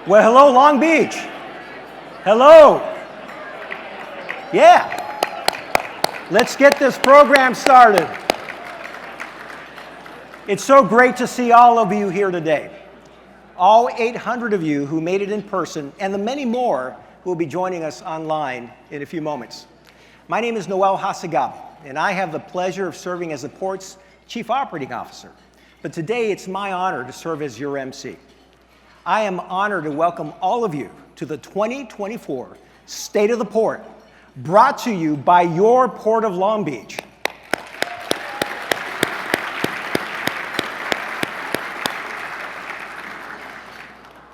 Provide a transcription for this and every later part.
Well, hello, Long Beach. Hello. Yeah. Let's get this program started. It's so great to see all of you here today. All 800 of you who made it in person, and the many more who will be joining us online in a few moments. My name is Noel Hacegaba, and I have the pleasure of serving as the Port's Chief Operating Officer. But today, it's my honor to serve as your MC. I am honored to welcome all of you to the 2024 State of the Port, brought to you by your Port of Long Beach.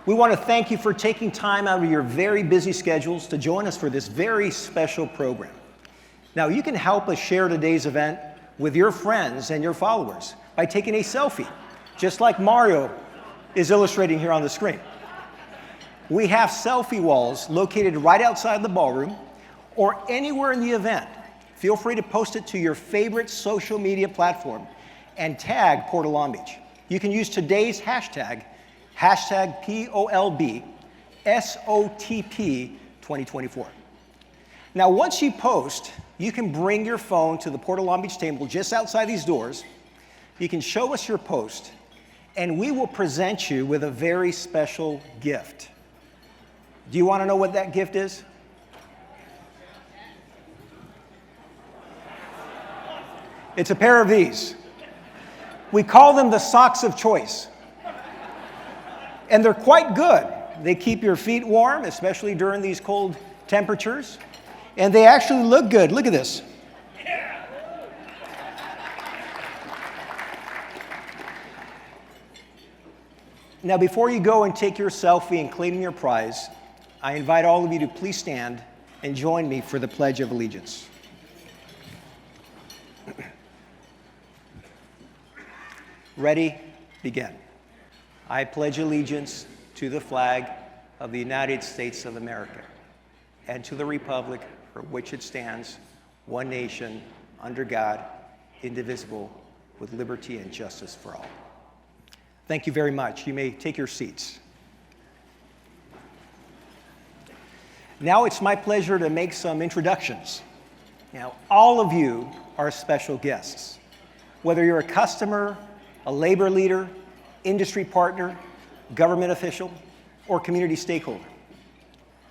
We want to thank you for taking time out of your very busy schedules to join us for this very special program. Now, you can help us share today's event with your friends and your followers by taking a selfie, just like Mario is illustrating here on the screen. We have selfie walls located right outside the ballroom or anywhere in the event. Feel free to post it to your favorite social media platform and tag Port of Long Beach. You can use today's hashtag POLBSOTP 2024. Now, once you post, you can bring your phone to the Port of Long Beach table just outside these doors. You can show us your post, and we will present you with a very special gift. Do you want to know what that gift is? It's a pair of these. We call them the socks of choice. And they're quite good. They keep your feet warm, especially during these cold temperatures. And they actually look good. Look at this. Now, before you go and take your selfie and claim your prize, I invite all of you to please stand and join me for the Pledge of Allegiance. Ready? Begin. I pledge allegiance to the flag of the United States of America and to the republic for which it stands, one nation, under God, indivisible, with liberty and justice for all. Thank you very much. You may take your seats. Now it's my pleasure to make some introductions. Now, all of you are special guests. Whether you're a customer, a labor leader, industry partner, government official, or community stakeholder.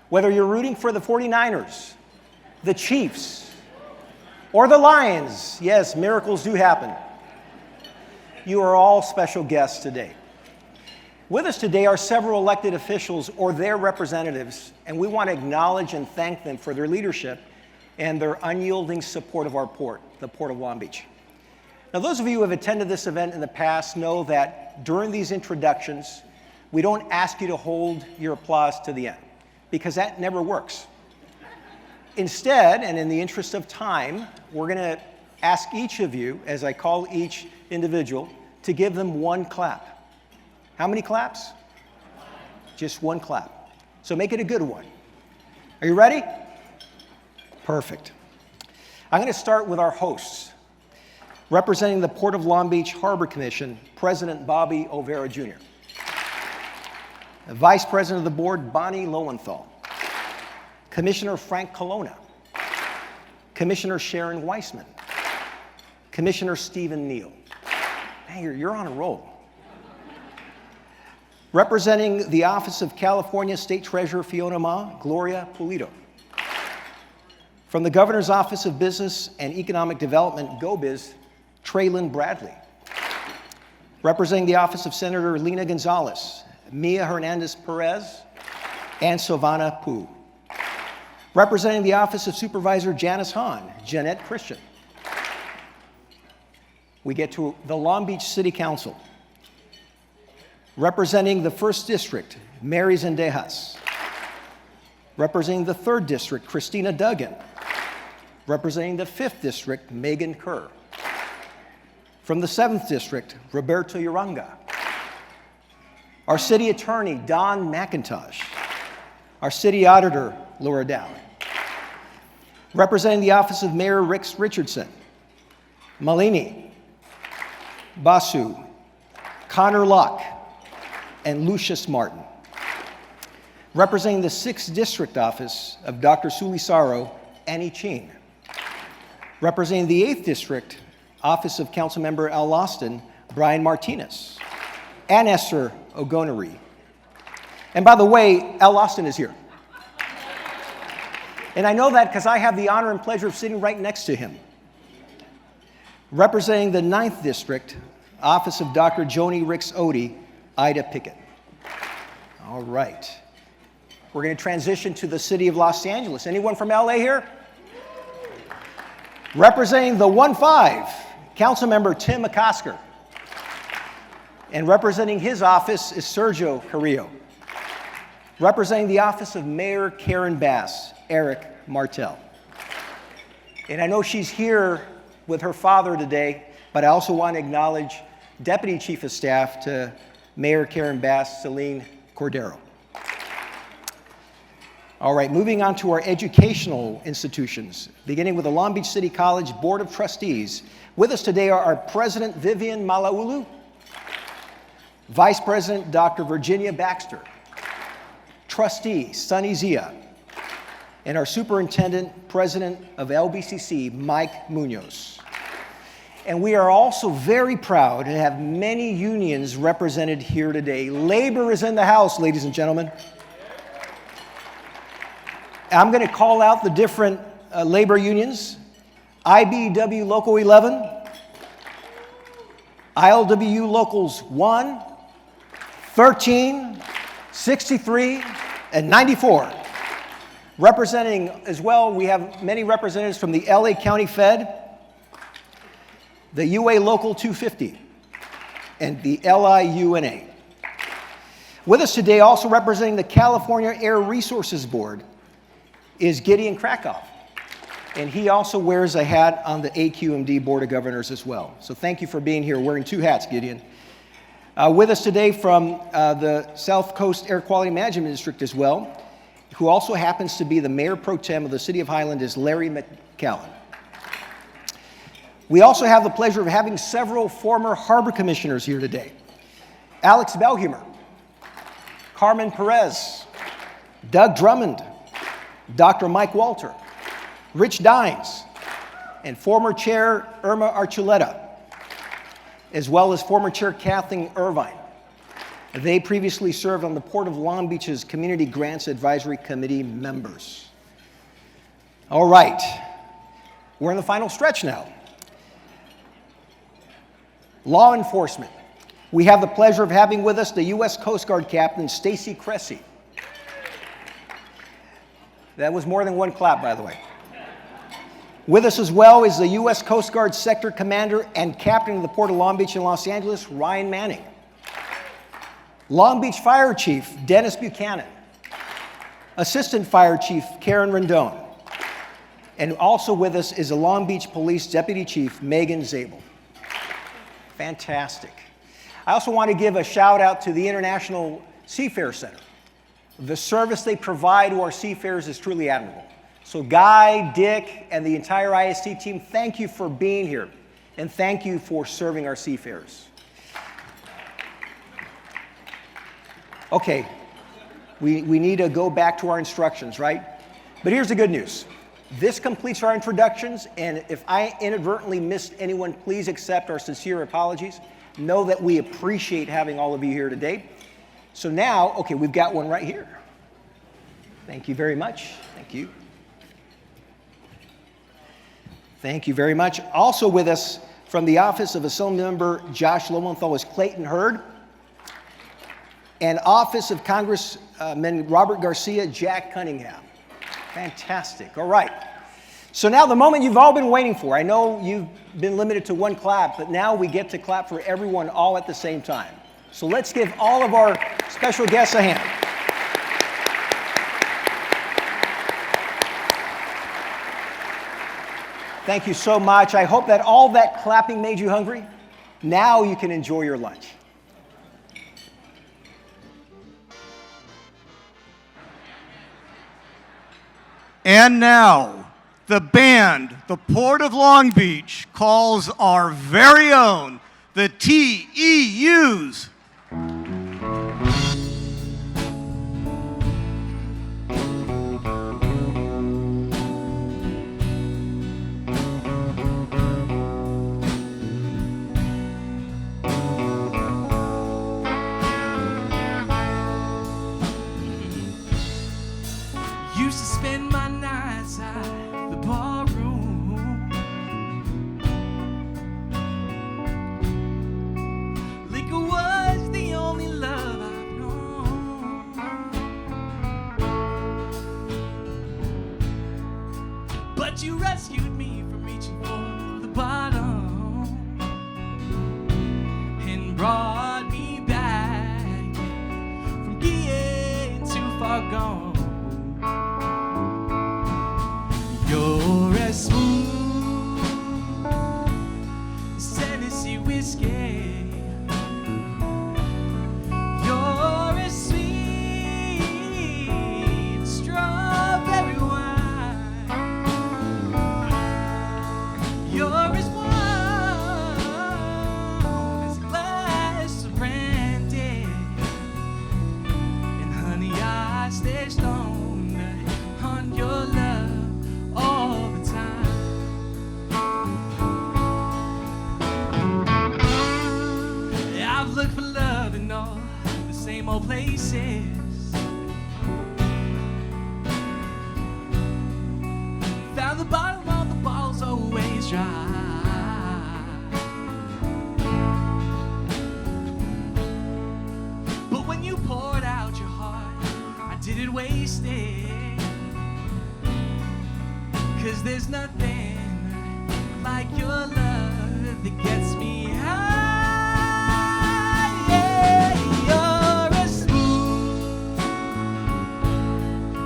Whether you're rooting for the 49ers, the Chiefs, or the Lions, yes, miracles do happen. You are all special guests today. With us today are several elected officials or their representatives, and we want to acknowledge and thank them for their leadership and their unyielding support of our port, the Port of Long Beach. Now, those of you who have attended this event in the past know that during these introductions, we don't ask you to hold your applause to the end, because that never works. Instead, and in the interest of time, we're going to ask each of you, as I call each individual, to give them one clap. How many claps? Just one clap. So make it a good one. Are you ready? Perfect. I'm going to start with our hosts. Representing the Port of Long Beach Harbor Commission, President Bobby Olvera Jr. Vice President of the Board, Bonnie Lowenthal. Commissioner Frank Colonna. Commissioner Sharon Weissman. Commissioner Stephen Neal. Hey, you're on a roll. Representing the Office of California State Treasurer Fiona Ma, Gloria Pulido. From the Governor's Office of Business and Economic Development, GoBiz, Traylon Bradley. Representing the Office of Senator Lena Gonzalez, Mia Hernandez-Perez, and Silvana Pu. Representing the Office of Supervisor Janice Hahn, Jeanette Christian. We get to the Long Beach City Council. Representing the 1st District, Mary Zendejas. Representing the 3rd District, Christina Duggan. Representing the 5th District, Megan Kerr. From the 7th District, Roberto Uranga. Our City Attorney, Don McIntosh. Our City Auditor, Laura Dow. Representing the Office of Mayor Richardson, Malini, Basu, Connor Locke, and Lucius Martin. Representing the 6th District Office of Dr. Sulisaro, Annie Ching. Representing the 8th District Office of Councilmember Al Loston, Brian Martinez. And Esther Ogonari. And by the way, Al Loston is here. And I know that because I have the honor and pleasure of sitting right next to him. Representing the 9th District, Office of Dr. Joni Ricks Odie, Ida Pickett. All right. We're going to transition to the city of Los Angeles. Anyone from LA here? Representing the 1-5, Councilmember Tim McCosker. And representing his office is Sergio Carrillo. Representing the office of Mayor Karen Bass, Eric Martell. And I know she's here with her father today, but I also want to acknowledge Deputy Chief of Staff to Mayor Karen Bass, Celine Cordero. All right, moving on to our educational institutions, beginning with the Long Beach City College Board of Trustees. With us today are our President, Vivian Malauulu, Vice President, Dr. Virginia Baxter, Trustee, Sunny Zia, and our Superintendent, President of LBCC, Mike Munoz. And we are also very proud to have many unions represented here today. Labor is in the house, ladies and gentlemen. I'm going to call out the different labor unions. IBEW Local 11, ILWU Locals 1, 13, 63, and 94. Representing as well, we have many representatives from the LA County Fed, the UA Local 250, and the LIUNA. With us today, also representing the California Air Resources Board, is Gideon Krakow. And he also wears a hat on the AQMD Board of Governors as well. So thank you for being here, wearing 2 hats, Gideon. With us today from the South Coast Air Quality Management District as well, who also happens to be the Mayor Pro Tem of the City of Highland, is Larry McCallan. We also have the pleasure of having several former Harbor Commissioners here today. Alex Belhumer, Carmen Perez, Doug Drummond, Dr. Mike Walter, Rich Dines, and former Chair Irma Archuleta, as well as former Chair Kathleen Irvine. They previously served on the Port of Long Beach's Community Grants Advisory Committee members. All right, we're in the final stretch now. Law enforcement. We have the pleasure of having with us the U.S. Coast Guard Captain, Stacy Cressy. That was more than one clap, by the way. With us as well is the U.S. Coast Guard Sector Commander and Captain of the Port of Long Beach and Los Angeles, Ryan Manning. Long Beach Fire Chief, Dennis Buchanan. Assistant Fire Chief, Karen Rendon. And also with us is the Long Beach Police Deputy Chief, Megan Zabel. Fantastic. I also want to give a shout out to the International Seafair Center. The service they provide to our seafarers is truly admirable. So Guy, Dick, and the entire IST team, thank you for being here. And thank you for serving our seafarers. Okay, we need to go back to our instructions, right? But here's the good news. This completes our introductions, and if I inadvertently missed anyone, please accept our sincere apologies. Know that we appreciate having all of you here today. So now, okay, we've got one right here. Thank you very much. Thank you. Thank you very much. Also with us from the office of Assemblymember Josh Lowenthal is Clayton Hurd. And Office of Congressman Robert Garcia, Jack Cunningham. Fantastic. All right. So now the moment you've all been waiting for. I know you've been limited to one clap, but now we get to clap for everyone all at the same time. So let's give all of our special guests a hand. Thank you so much. I hope that all that clapping made you hungry. Now you can enjoy your lunch. And now, the band, the Port of Long Beach, calls our very own, the TEUs. gone. You're as smooth as Tennessee whiskey. You're as sweet as strawberry wine. You're as warm as a glass of brandy. And honey, I stay stoned on your love all the time. I've looked for love in all the same old places. Found the bottom of the bottle's always dry. But when you poured out your heart, I didn't waste it. 'Cause there's nothing like your love that gets me high. Yeah, you're as smooth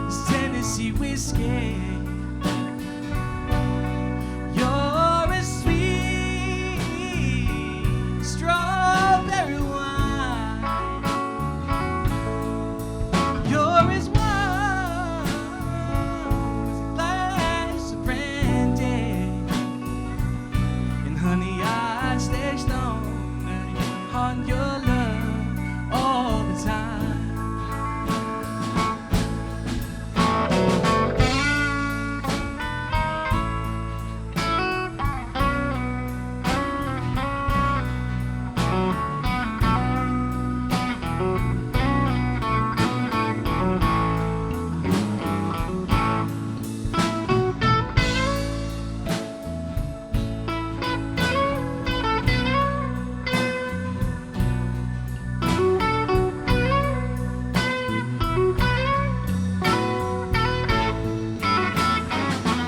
as Tennessee whiskey. You're as sweet as strawberry wine. You're as warm as a glass of brandy. And honey, I stay stoned on your love all the time.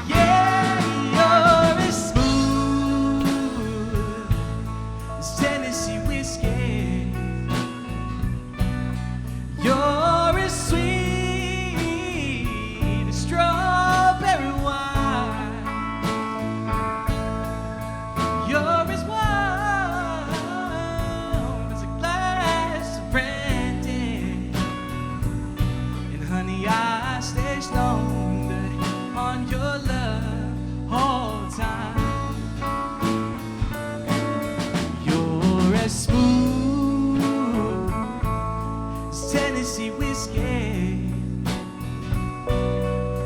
Yeah, you're as smooth as Tennessee whiskey. You're as sweet as strawberry wine. You're as warm as a glass of brandy. And honey, I stay stoned on your love all the time. You're as smooth as Tennessee whiskey.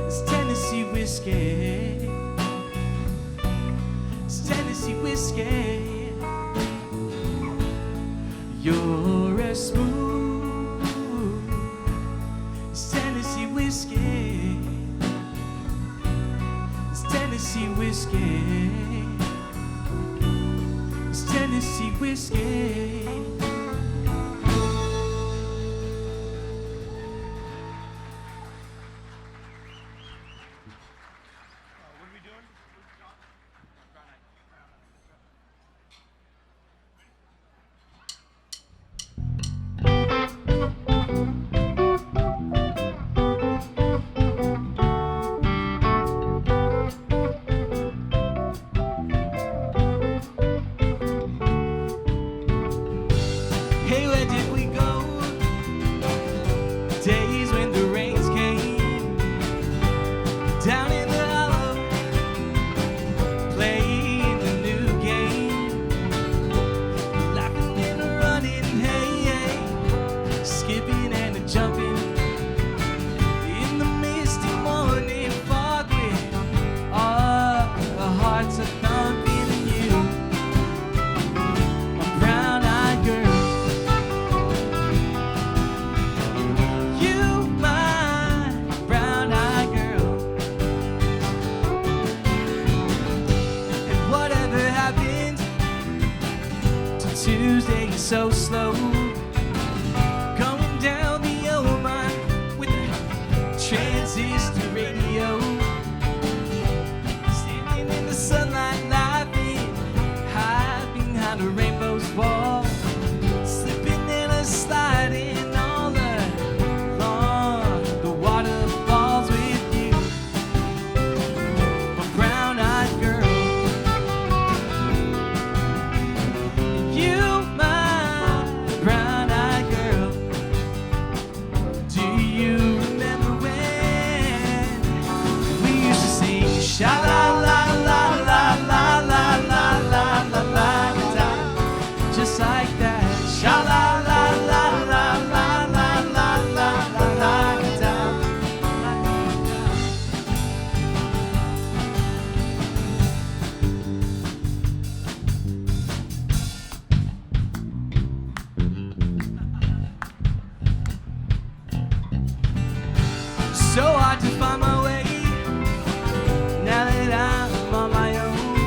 As Tennessee whiskey. As Tennessee whiskey. You're as smooth as Tennessee whiskey. As Tennessee whiskey. As Tennessee whiskey. Hey, where did we go? Days when the rains came down in the hollow, playing the new game, laughing and running, hey, hey, skipping and jumping in the misty morning fog with all our hearts are thumping. You, a brown-eyed girl. You, my brown-eyed girl. And whatever happened to Tuesday is so slow, going down the old mine with a transistor radio, standing in the sunlight, laughing, high behind a rainbow's wall, slipping and a sliding all along the wall. to find my way. Now that I'm on my own,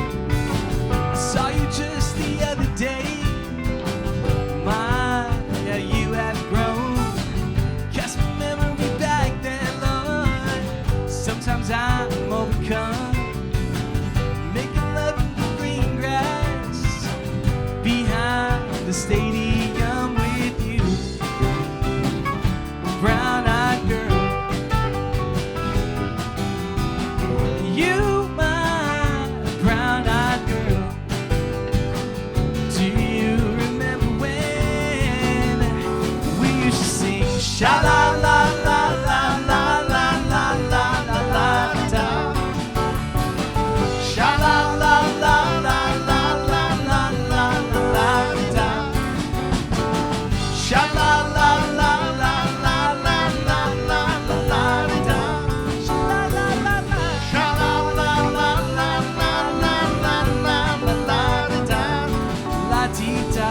I saw you just the other day. My, yeah, you have grown. Cast my memory back then, Lord. Sometimes I'm overcome, making love in the green grass behind the stadium with you, brown-eyed girl. You, my brown-eyed girl. Do you remember when we used to sing sha la la la la la la la la la la da, sha la la la la la la la la la da, sha la la la la la la la la la da, sha la la la la, sha la la la la la la la la la da, la dee da.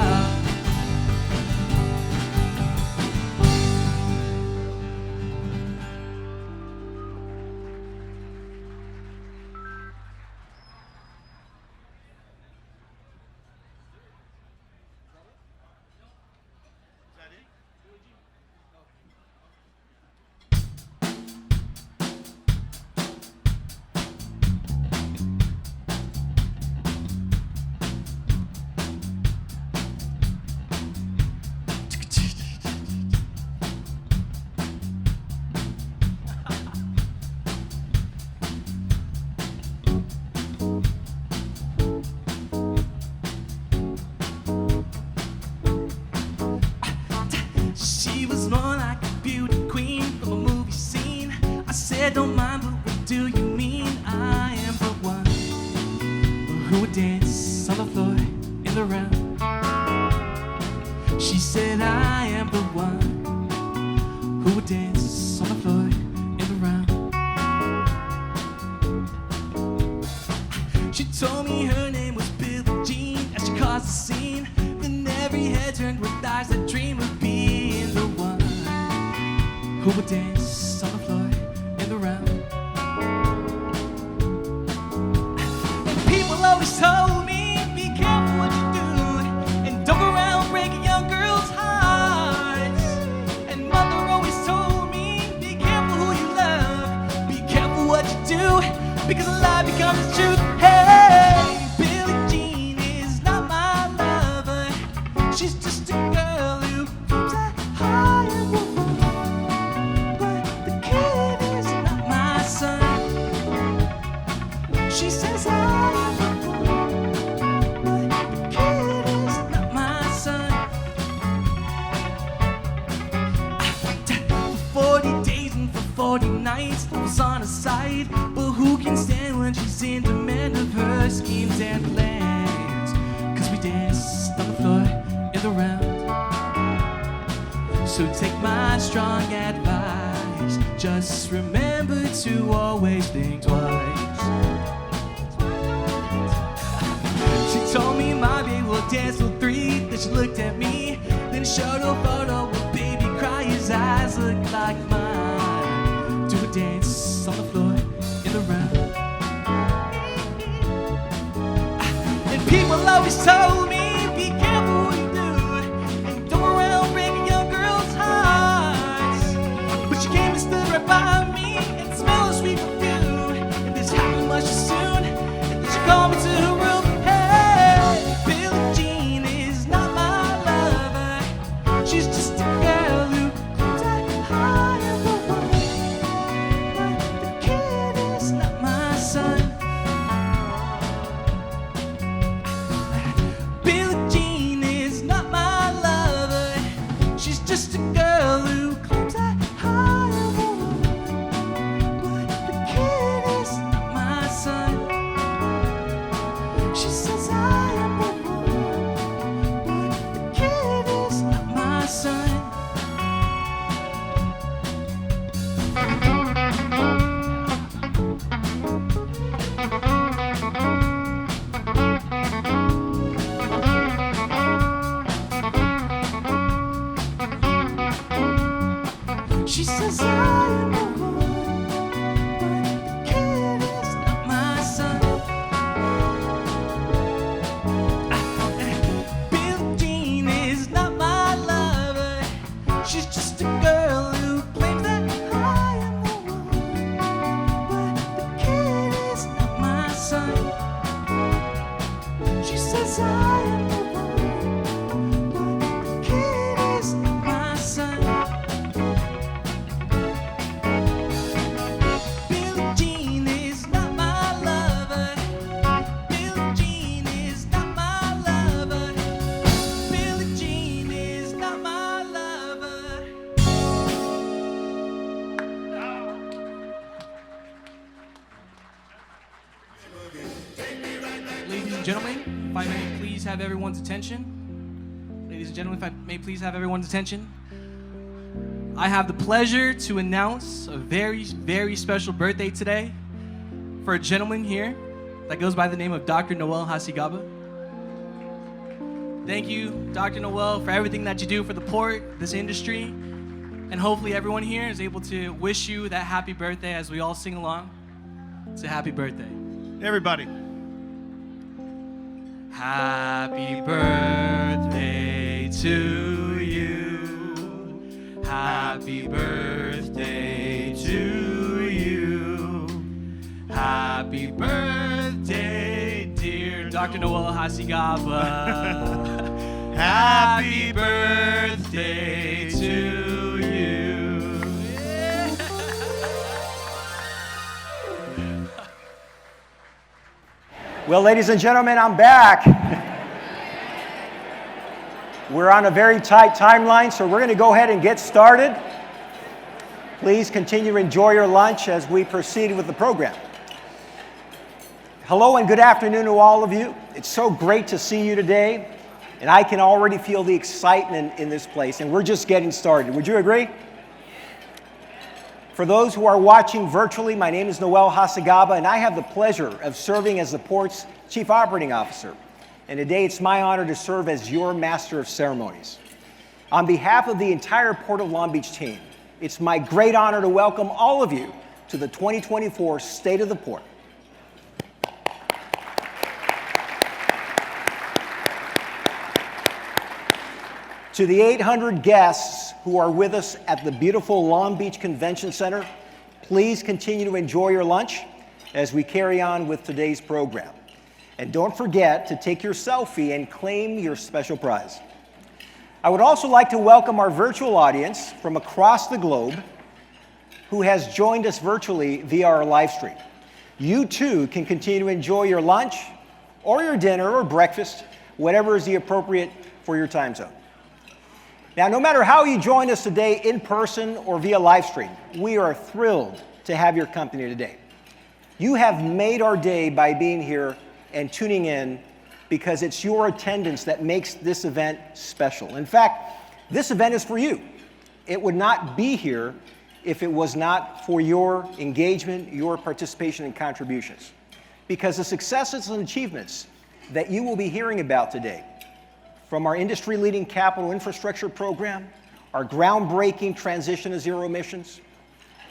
She was more like a beauty queen from a movie scene. I said, don't mind, but what do you mean? I am the one who would dance on the floor in the round. She said, I am the one who would dance on the floor in the round. She told me her name was Billie Jean as she caused a scene. Then every head turned with eyes that dream of being the one who would dance on the floor in the round. And people always told me, be careful what you do, and don't go around breaking young girls' hearts. And mother always told me, be careful who you love, be careful what you do, because a lie becomes the truth. Hey, Billie Jean is not my lover, she's just a girl who keeps a high and woman. But the kid is not my son. She says I am the one, but the kid is not my son. For 40 days and for 40 nights I was on her side, but who can stand when she's in demand of her schemes and plans? 'Cause we danced on the floor in the round. So take my strong advice, just remember to always think twice. She told me my baby will dance till 3, then she looked at me, then showed a photo of baby cry, his eyes look like mine. Do a dance on the floor in the round. And people always told me, be careful what you do, and don't go around breaking young girls' hearts. But she came and stood right by me and smelled a sweet perfume, and this happened much too soon. And then she called me to her room. Hey, Billie Jean is not my lover, she's just a girl who keeps a high and low. But the kid is not my son. have everyone's attention? Ladies and gentlemen, if I may please have everyone's attention. I have the pleasure to announce a very, very special birthday today for a gentleman here that goes by the name of Dr. Noel Hacegaba. Thank you, Dr. Noel, for everything that you do for the port, this industry, and hopefully everyone here is able to wish you that happy birthday as we all sing along. It's a happy birthday. Everybody. Happy birthday to you. Happy birthday to you. Happy birthday, dear Dr. Noel Hacegaba. Happy birthday to you. Yeah. Well, ladies and gentlemen, I'm back. We're on a very tight timeline, so we're going to go ahead and get started. Please continue to enjoy your lunch as we proceed with the program. Hello and good afternoon to all of you. It's so great to see you today, and I can already feel the excitement in this place, and we're just getting started. Would you agree? For those who are watching virtually, my name is Noel Hacegaba, and I have the pleasure of serving as the Port's Chief Operating Officer. And today it's my honor to serve as your Master of Ceremonies. On behalf of the entire Port of Long Beach team, it's my great honor to welcome all of you to the 2024 State of the Port. To the 800 guests who are with us at the beautiful Long Beach Convention Center, please continue to enjoy your lunch as we carry on with today's program. And don't forget to take your selfie and claim your special prize. I would also like to welcome our virtual audience from across the globe who has joined us virtually via our live stream. You too can continue to enjoy your lunch or your dinner or breakfast, whatever is the appropriate for your time zone. Now, no matter how you join us today in person or via live stream, we are thrilled to have your company today. You have made our day by being here and tuning in because it's your attendance that makes this event special. In fact, this event is for you. It would not be here if it was not for your engagement, your participation, and contributions. Because the successes and achievements that you will be hearing about today, from our industry-leading capital infrastructure program, our groundbreaking transition to zero emissions,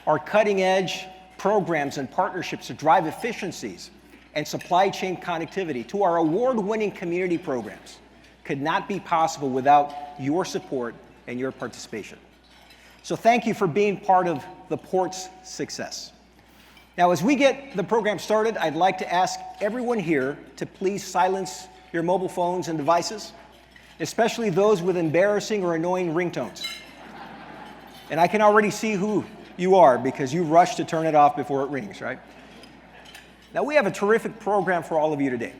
our cutting-edge programs and partnerships to drive efficiencies and supply chain connectivity, to our award-winning community programs, could not be possible without your support and your participation. So thank you for being part of the Port's success. Now, as we get the program started, I'd like to ask everyone here to please silence your mobile phones and devices, especially those with embarrassing or annoying ringtones. And I can already see who you are because you rushed to turn it off before it rings, right? Now, we have a terrific program for all of you today.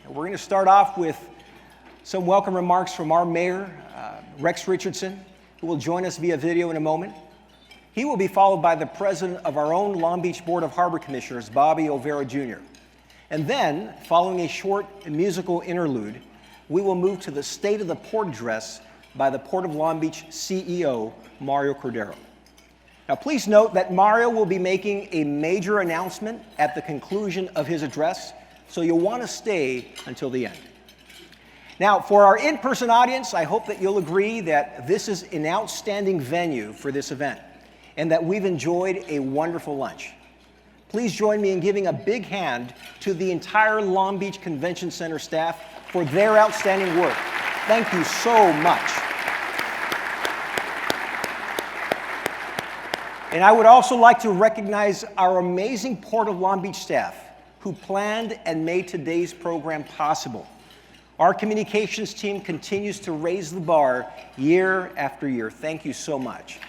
We're going to start off with some welcome remarks from our mayor, Rex Richardson, who will join us via video in a moment. He will be followed by the president of our own Long Beach Board of Harbor Commissioners, Bobby Olvera Jr. And then, following a short musical interlude, we will move to the State of the Port address by the Port of Long Beach CEO, Mario Cordero. Now, please note that Mario will be making a major announcement at the conclusion of his address, so you'll want to stay until the end. Now, for our in-person audience, I hope that you'll agree that this is an outstanding venue for this event and that we've enjoyed a wonderful lunch. Please join me in giving a big hand to the entire Long Beach Convention Center staff for their outstanding work. Thank you so much. And I would also like to recognize our amazing Port of Long Beach staff who planned and made today's program possible. Our communications team continues to raise the bar year after year. Thank you so much.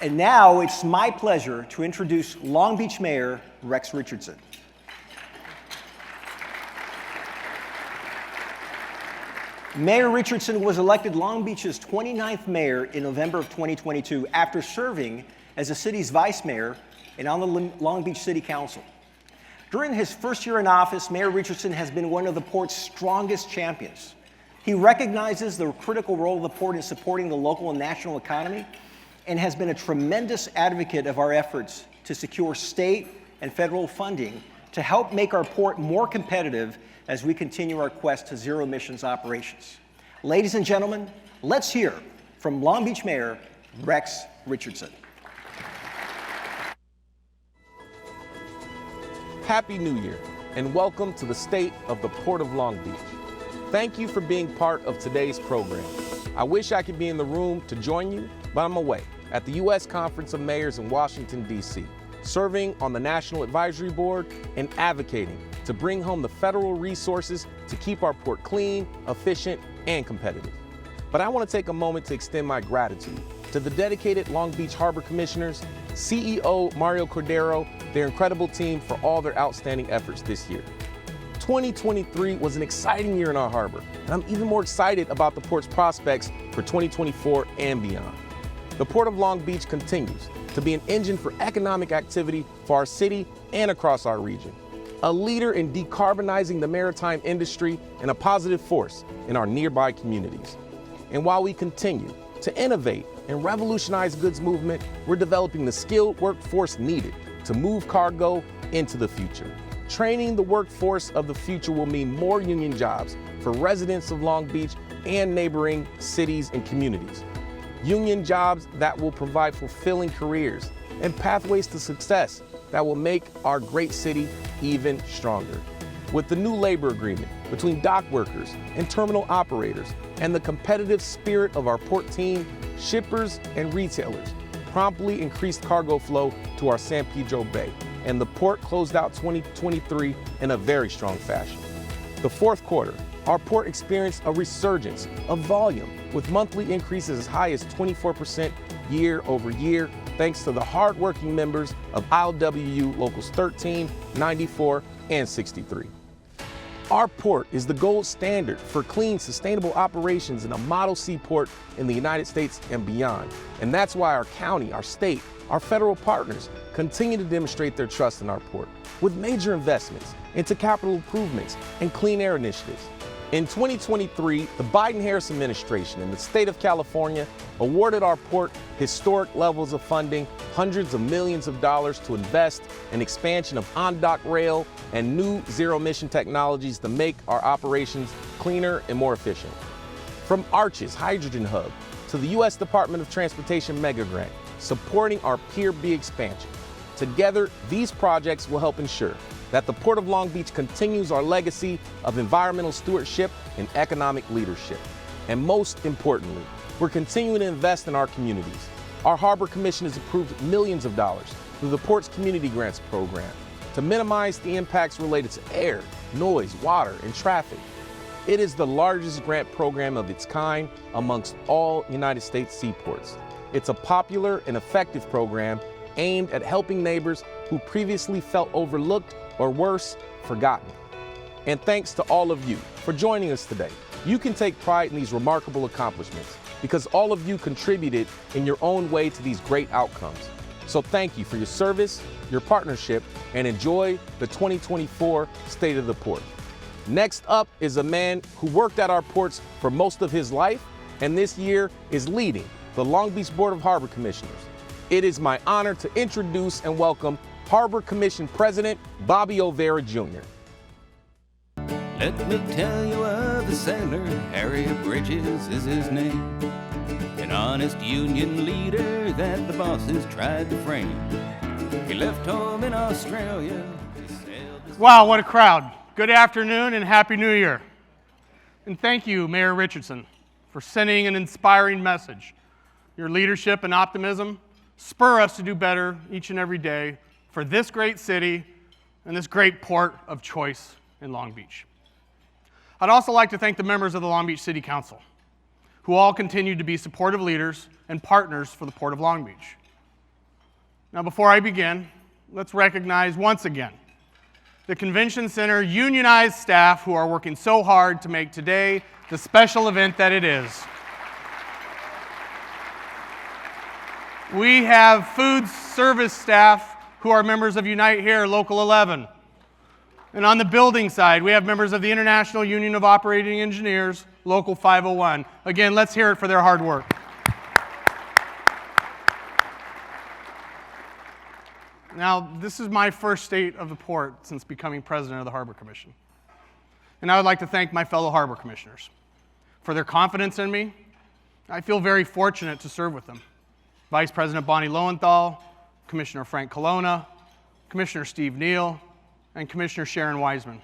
And now it's my pleasure to introduce Long Beach Mayor Rex Richardson. Mayor Richardson was elected Long Beach's 29th mayor in November of 2022 after serving as the city's vice mayor and on the Long Beach City Council. During his first year in office, Mayor Richardson has been one of the port's strongest champions. He recognizes the critical role of the port in supporting the local and national economy and has been a tremendous advocate of our efforts to secure state and federal funding to help make our port more competitive as we continue our quest to zero emissions operations. Ladies and gentlemen, let's hear from Long Beach Mayor Rex Richardson. Happy New Year, and welcome to the state of the Port of Long Beach. Thank you for being part of today's program. I wish I could be in the room to join you, but I'm away at the U.S. Conference of Mayors in Washington, D.C., serving on the National Advisory Board and advocating to bring home the federal resources to keep our port clean, efficient, and competitive. But I want to take a moment to extend my gratitude to the dedicated Long Beach Harbor Commissioners, CEO Mario Cordero, their incredible team for all their outstanding efforts this year. 2023 was an exciting year in our harbor, and I'm even more excited about the port's prospects for 2024 and beyond. The Port of Long Beach continues to be an engine for economic activity for our city and across our region, a leader in decarbonizing the maritime industry and a positive force in our nearby communities. And while we continue to innovate and revolutionize goods movement, we're developing the skilled workforce needed to move cargo into the future. Training the workforce of the future will mean more union jobs for residents of Long Beach and neighboring cities and communities. Union jobs that will provide fulfilling careers and pathways to success that will make our great city even stronger. With the new labor agreement between dock workers and terminal operators and the competitive spirit of our port team, shippers and retailers promptly increased cargo flow to our San Pedro Bay, and the port closed out 2023 in a very strong fashion. The fourth quarter, our port experienced a resurgence of volume with monthly increases as high as 24% year over year, thanks to the hardworking members of ILWU Locals 13, 94, and 63. Our port is the gold standard for clean, sustainable operations and a model seaport in the United States and beyond. And that's why our county, our state, our federal partners continue to demonstrate their trust in our port with major investments into capital improvements and clean air initiatives. In 2023, the Biden-Harris administration and the state of California awarded our port historic levels of funding, hundreds of millions of dollars to invest in expansion of on-dock rail and new zero-emission technologies to make our operations cleaner and more efficient. From Arches Hydrogen Hub to the U.S. Department of Transportation Mega Grant, supporting our Pier B expansion. Together, these projects will help ensure that the Port of Long Beach continues our legacy of environmental stewardship and economic leadership. And most importantly, we're continuing to invest in our communities. Our Harbor Commission has approved millions of dollars through the Port's Community Grants program to minimize the impacts related to air, noise, water, and traffic. It is the largest grant program of its kind amongst all United States seaports. It's a popular and effective program aimed at helping neighbors who previously felt overlooked or worse, forgotten. And thanks to all of you for joining us today. You can take pride in these remarkable accomplishments because all of you contributed in your own way to these great outcomes. So thank you for your service, your partnership, and enjoy the 2024 State of the Port. Next up is a man who worked at our ports for most of his life, and this year is leading the Long Beach Board of Harbor Commissioners. It is my honor to introduce and welcome Harbor Commission President Bobby Olvera Jr. Let me tell you of the sailor, Harriet Bridges is his name. An honest union leader that the bosses tried to frame. He left home in Australia. Wow, what a crowd. Good afternoon and Happy New Year. And thank you, Mayor Richardson, for sending an inspiring message. Your leadership and optimism spur us to do better each and every day for this great city and this great port of choice in Long Beach. I'd also like to thank the members of the Long Beach City Council, who all continue to be supportive leaders and partners for the Port of Long Beach. Now, before I begin, let's recognize once again the Convention Center unionized staff who are working so hard to make today the special event that it is. We have food service staff who are members of Unite Here, Local 11. And on the building side, we have members of the International Union of Operating Engineers, Local 501. Again, let's hear it for their hard work. Now, this is my first state of the port since becoming president of the Harbor Commission. And I would like to thank my fellow harbor commissioners for their confidence in me. I feel very fortunate to serve with them. Vice President Bonnie Lowenthal, Commissioner Frank Colonna, Commissioner Steve Neal, and Commissioner Sharon Wiseman.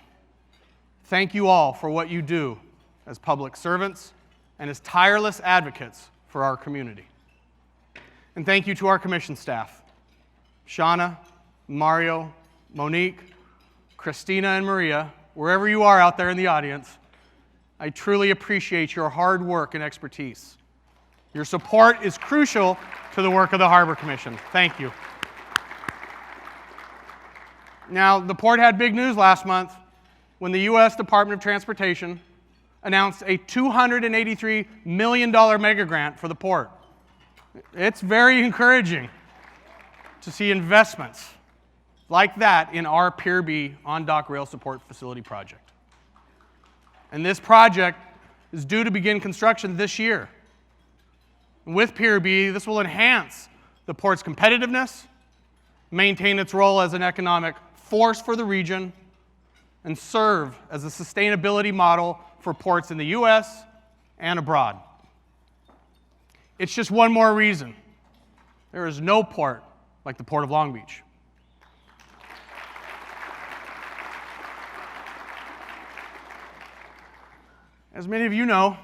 Thank you all for what you do as public servants and as tireless advocates for our community. And thank you to our commission staff, Shauna, Mario, Monique, Christina, and Maria, wherever you are out there in the audience. I truly appreciate your hard work and expertise. Your support is crucial to the work of the Harbor Commission. Thank you. Now, the port had big news last month when the U.S. Department of Transportation announced a $283 million mega grant for the port. It's very encouraging to see investments like that in our Pier B on-dock rail support facility project. And this project is due to begin construction this year. With Pier B, this will enhance the port's competitiveness, maintain its role as an economic force for the region, and serve as a sustainability model for ports in the U.S. and abroad. It's just one more reason. There is no port like the Port of Long Beach. As many of you know,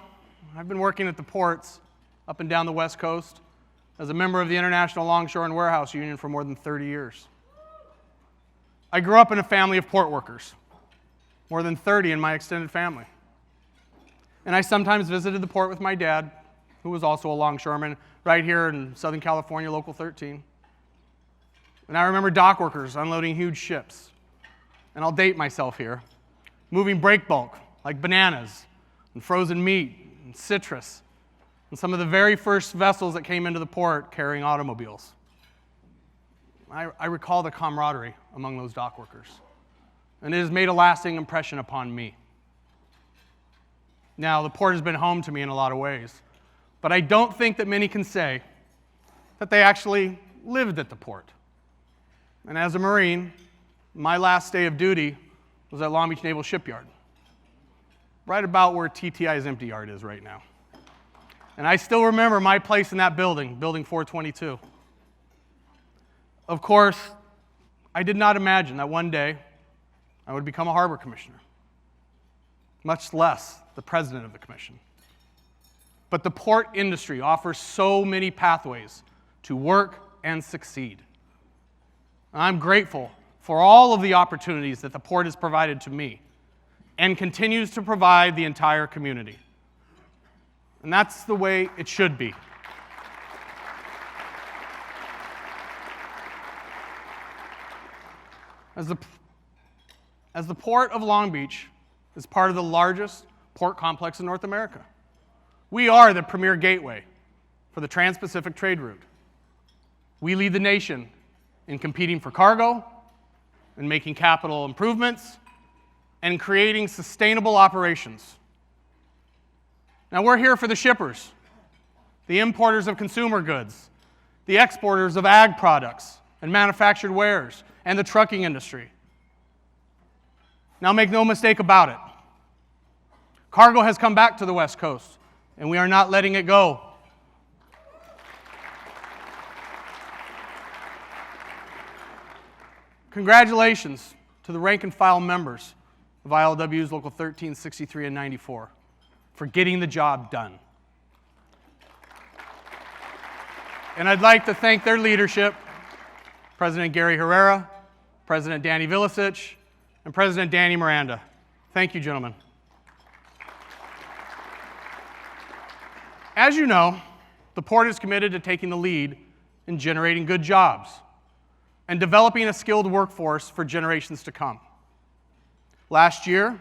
I've been working at the ports up and down the West Coast as a member of the International Longshore and Warehouse Union for more than 30 years. I grew up in a family of port workers, more than 30 in my extended family. And I sometimes visited the port with my dad, who was also a longshoreman, right here in Southern California, Local 13. And I remember dock workers unloading huge ships. And I'll date myself here, moving break bulk like bananas and frozen meat and citrus, and some of the very first vessels that came into the port carrying automobiles. I recall the camaraderie among those dock workers, and it has made a lasting impression upon me. Now, the port has been home to me in a lot of ways, but I don't think that many can say that they actually lived at the port. And as a Marine, my last day of duty was at Long Beach Naval Shipyard, right about where TTI's empty yard is right now. And I still remember my place in that building, Building 422. Of course, I did not imagine that one day I would become a harbor commissioner, much less the president of the commission. But the port industry offers so many pathways to work and succeed. I'm grateful for all of the opportunities that the port has provided to me and continues to provide the entire community. And that's the way it should be. As the Port of Long Beach is part of the largest port complex in North America, we are the premier gateway for the Trans-Pacific trade route. We lead the nation in competing for cargo, and making capital improvements, and creating sustainable operations. Now, we're here for the shippers, the importers of consumer goods, the exporters of ag products and manufactured wares, and the trucking industry. Now, make no mistake about it. Cargo has come back to the West Coast, and we are not letting it go. Congratulations to the rank and file members of ILWU's Local 13, 63, and 94 for getting the job done. And I'd like to thank their leadership, President Gary Herrera, President Danny Vilicic, and President Danny Miranda. Thank you, gentlemen. As you know, the port is committed to taking the lead in generating good jobs and developing a skilled workforce for generations to come. Last year,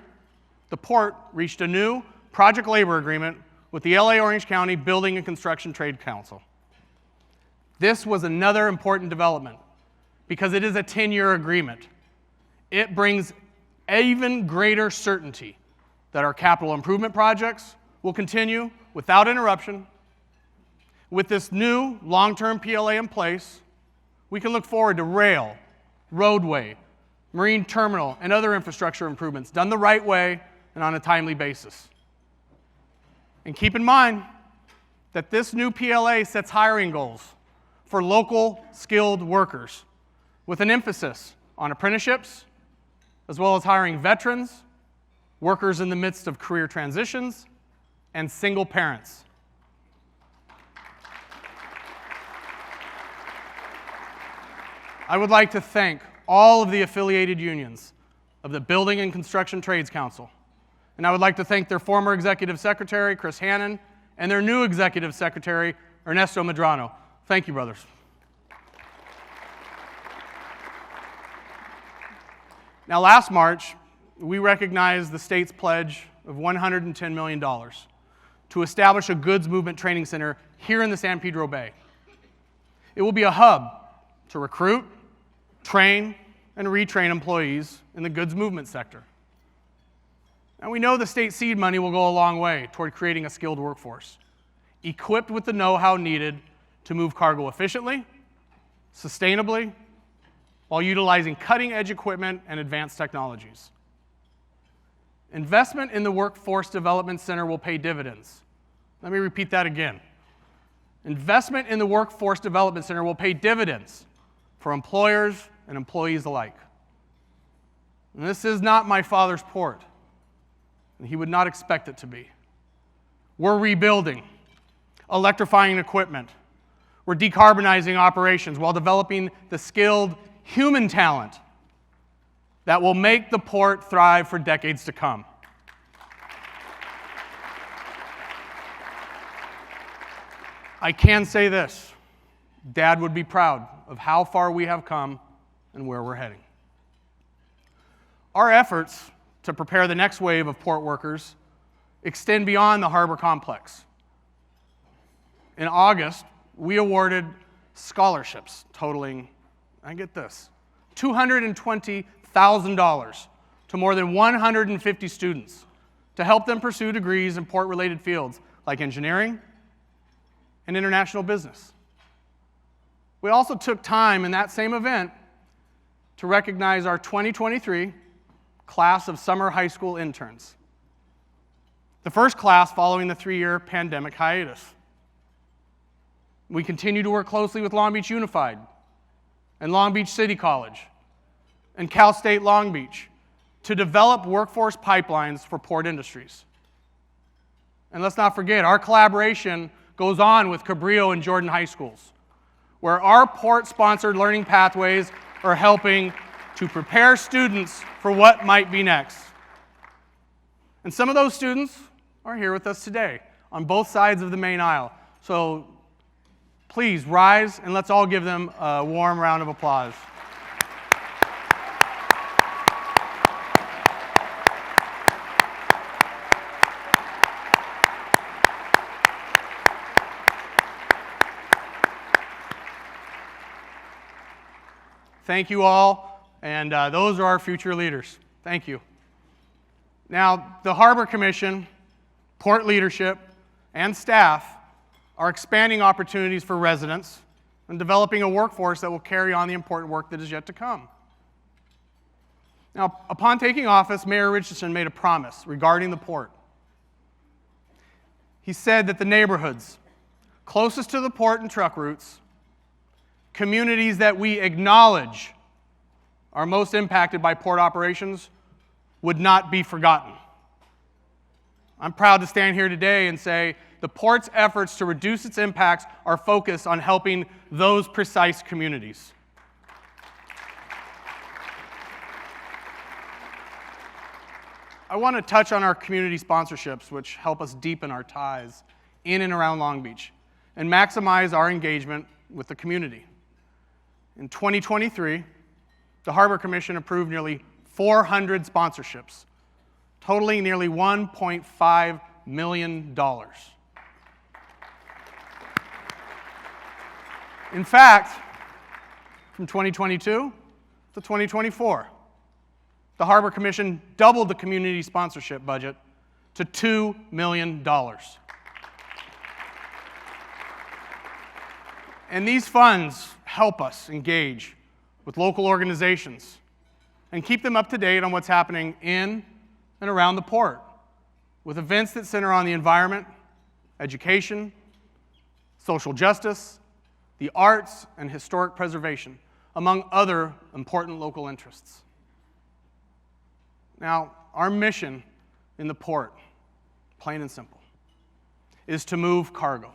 the port reached a new project labor agreement with the LA Orange County Building and Construction Trade Council. This was another important development because it is a 10-year agreement. It brings even greater certainty that our capital improvement projects will continue without interruption. With this new long-term PLA in place, we can look forward to rail, roadway, marine terminal, and other infrastructure improvements done the right way and on a timely basis. And keep in mind that this new PLA sets hiring goals for local skilled workers with an emphasis on apprenticeships, as well as hiring veterans, workers in the midst of career transitions, and single parents. I would like to thank all of the affiliated unions of the Building and Construction Trades Council. And I would like to thank their former executive secretary, Chris Hannon, and their new executive secretary, Ernesto Medrano. Thank you, brothers. Now, last March, we recognized the state's pledge of $110 million to establish a goods movement training center here in the San Pedro Bay. It will be a hub to recruit, train, and retrain employees in the goods movement sector. And we know the state seed money will go a long way toward creating a skilled workforce, equipped with the know-how needed to move cargo efficiently, sustainably, while utilizing cutting-edge equipment and advanced technologies. Investment in the Workforce Development Center will pay dividends. Let me repeat that again. Investment in the Workforce Development Center will pay dividends for employers and employees alike. And this is not my father's port, and he would not expect it to be. We're rebuilding, electrifying equipment. We're decarbonizing operations while developing the skilled human talent that will make the port thrive for decades to come. I can say this, Dad would be proud of how far we have come and where we're heading. Our efforts to prepare the next wave of port workers extend beyond the harbor complex. In August, we awarded scholarships totaling, I get this, $220,000 to more than 150 students to help them pursue degrees in port-related fields like engineering and international business. We also took time in that same event to recognize our 2023 class of summer high school interns, the first class following the 3-year pandemic hiatus. We continue to work closely with Long Beach Unified and Long Beach City College and Cal State Long Beach to develop workforce pipelines for port industries. And let's not forget, our collaboration goes on with Cabrillo and Jordan High Schools, where our port-sponsored learning pathways are helping to prepare students for what might be next. And some of those students are here with us today on both sides of the main aisle. So please rise and let's all give them a warm round of applause. Thank you all, and those are our future leaders. Thank you. Now, the Harbor Commission, port leadership, and staff are expanding opportunities for residents and developing a workforce that will carry on the important work that is yet to come. Now, upon taking office, Mayor Richardson made a promise regarding the port. He said that the neighborhoods closest to the port and truck routes, communities that we acknowledge are most impacted by port operations, would not be forgotten. I'm proud to stand here today and say the port's efforts to reduce its impacts are focused on helping those precise communities. I want to touch on our community sponsorships, which help us deepen our ties in and around Long Beach and maximize our engagement with the community. In 2023, the Harbor Commission approved nearly 400 sponsorships, totaling nearly $1.5 million. In fact, from 2022 to 2024. The Harbor Commission doubled the community sponsorship budget to $2 million. And these funds help us engage with local organizations and keep them up to date on what's happening in and around the port, with events that center on the environment, education, social justice, the arts, and historic preservation, among other important local interests. Now, our mission in the port, plain and simple, is to move cargo.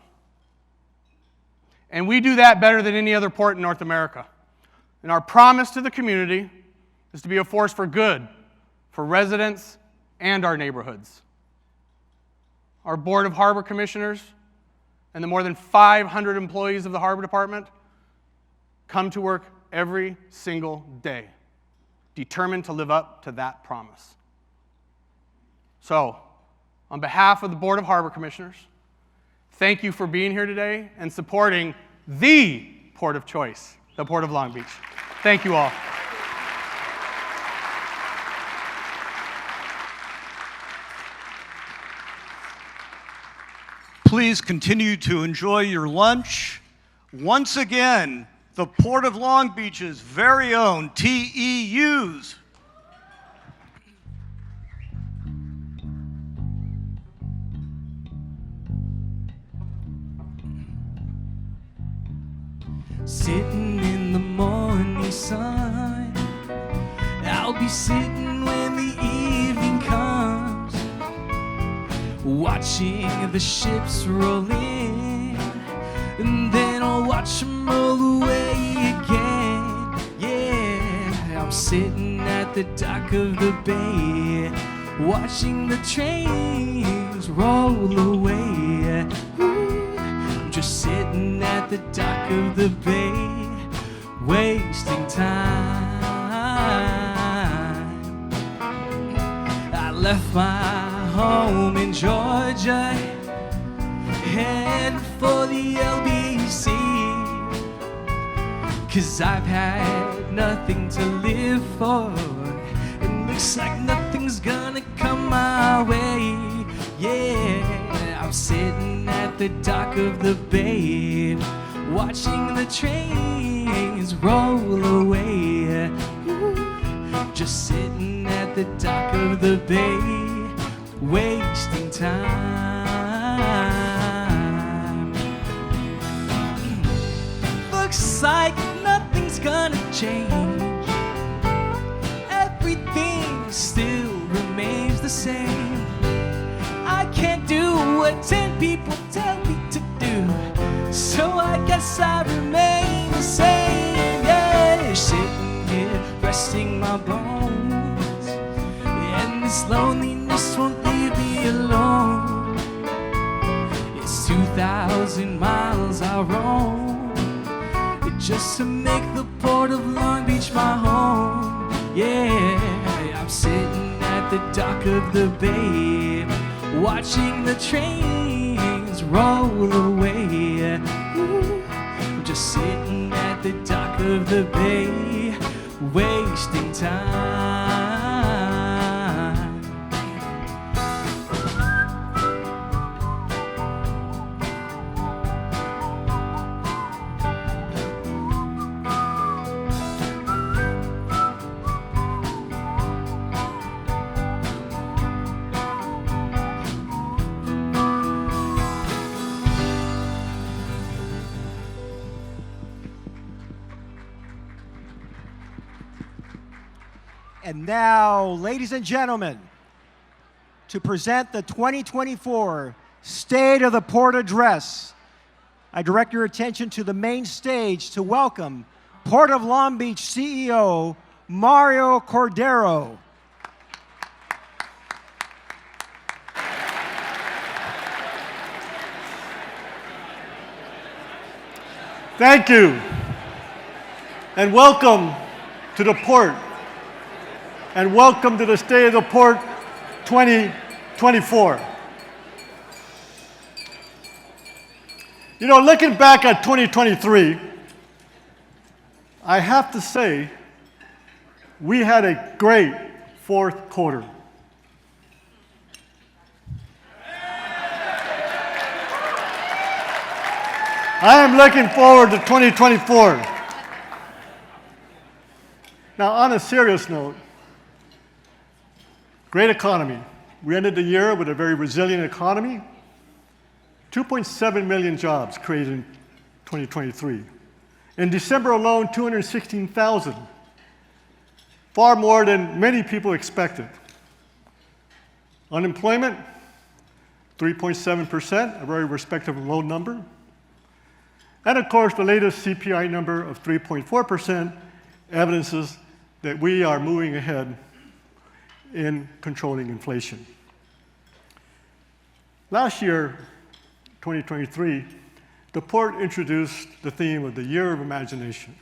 And we do that better than any other port in North America. And our promise to the community is to be a force for good for residents and our neighborhoods. Our Board of Harbor Commissioners and the more than 500 employees of the Harbor Department come to work every single day, determined to live up to that promise. So, on behalf of the Board of Harbor Commissioners, thank you for being here today and supporting the port of choice, the Port of Long Beach. Thank you all. Please continue to enjoy your lunch. Once again, the Port of Long Beach's very own TEUs. Sitting in the morning sun, I'll be sitting when the evening comes, watching the ships roll in, and then I'll watch them roll away again. Yeah, I'm sitting at the dock of the bay, watching the trains roll away. I'm just sitting at the dock of the bay, wasting time. I left my home in Georgia, headed for the LBC, 'cause I've had nothing to live for, and looks like nothing's gonna come my way. Yeah, I'm sitting at the dock of the bay, watching the trains roll away. Just sitting at the dock of the bay, wasting time. Looks like nothing's gonna change. Everything still remains the same. I can't do what 10 people tell me to do, so I guess I remain the same. Yeah, sitting here resting my bones, and this loneliness won't leave me alone. It's 2,000 miles I roam, just to make the Port of Long Beach my home. Yeah, I'm sitting at the dock of the bay, watching the trains roll away. I'm just sitting at the dock of the bay, wasting time. And now, ladies and gentlemen, to present the 2024 State of the Port Address, I direct your attention to the main stage to welcome Port of Long Beach CEO Mario Cordero. Thank you, and welcome to the port, and welcome to the State of the Port 2024. You know, looking back at 2023, I have to say, we had a great fourth quarter. I am looking forward to 2024. Now, on a serious note, great economy. We ended the year with a very resilient economy. 2.7 million jobs created in 2023. In December alone, 216,000, far more than many people expected. Unemployment, 3.7%, a very respectable low number. And of course, the latest CPI number of 3.4% evidences that we are moving ahead in controlling inflation. Last year, 2023, the port introduced the theme of the Year of Imagination,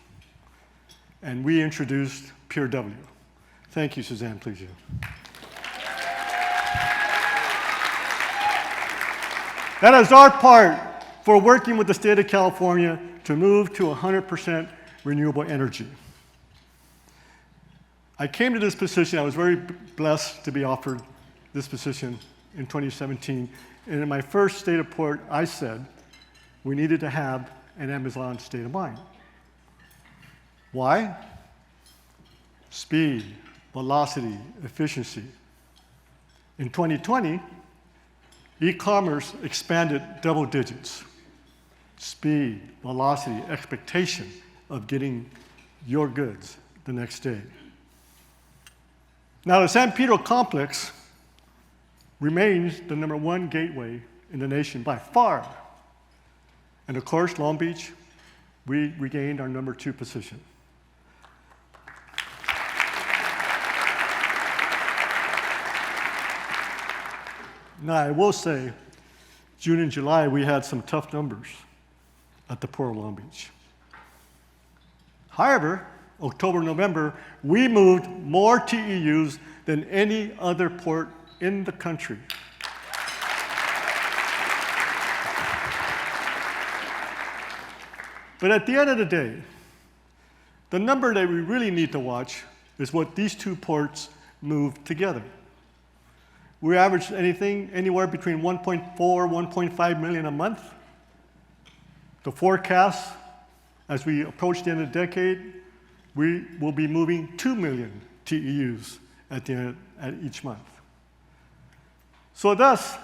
and we introduced Pier W. Thank you, Suzanne, please. You. That is our part for working with the state of California to move to 100% renewable energy. I came to this position, I was very blessed to be offered this position in 2017, and in my first state of port, I said we needed to have an Amazon state of mind. Why? Speed, velocity, efficiency. In 2020, e-commerce expanded double digits. Speed, velocity, expectation of getting your goods the next day. Now, the San Pedro complex remains the #1 gateway in the nation by far. And of course, Long Beach, we regained our #2 position. Now, I will say, June and July, we had some tough numbers at the Port of Long Beach. However, October, November, we moved more TEUs than any other port in the country. But at the end of the day, the number that we really need to watch is what these two ports move together. We average anywhere between 1.4, 1.5 million a month. The forecast, as we approach the end of the decade, we will be moving 2 million TEUs at each month. So thus,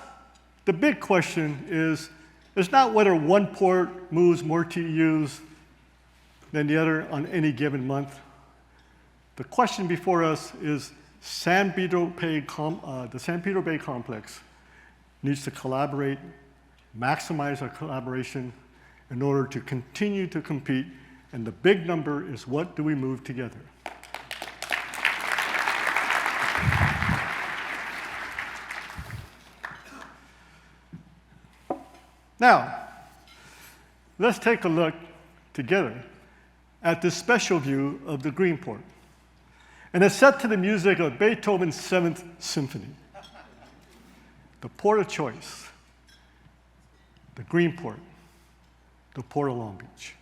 the big question is, it's not whether one port moves more TEUs than the other on any given month. The question before us is the San Pedro Bay complex needs to collaborate, maximize our collaboration in order to continue to compete, and the big number is what do we move together? Now, let's take a look together at this special view of the Green Port. And it's set to the music of Beethoven's 7th Symphony. The port of choice, the Green Port, the Port of Long Beach.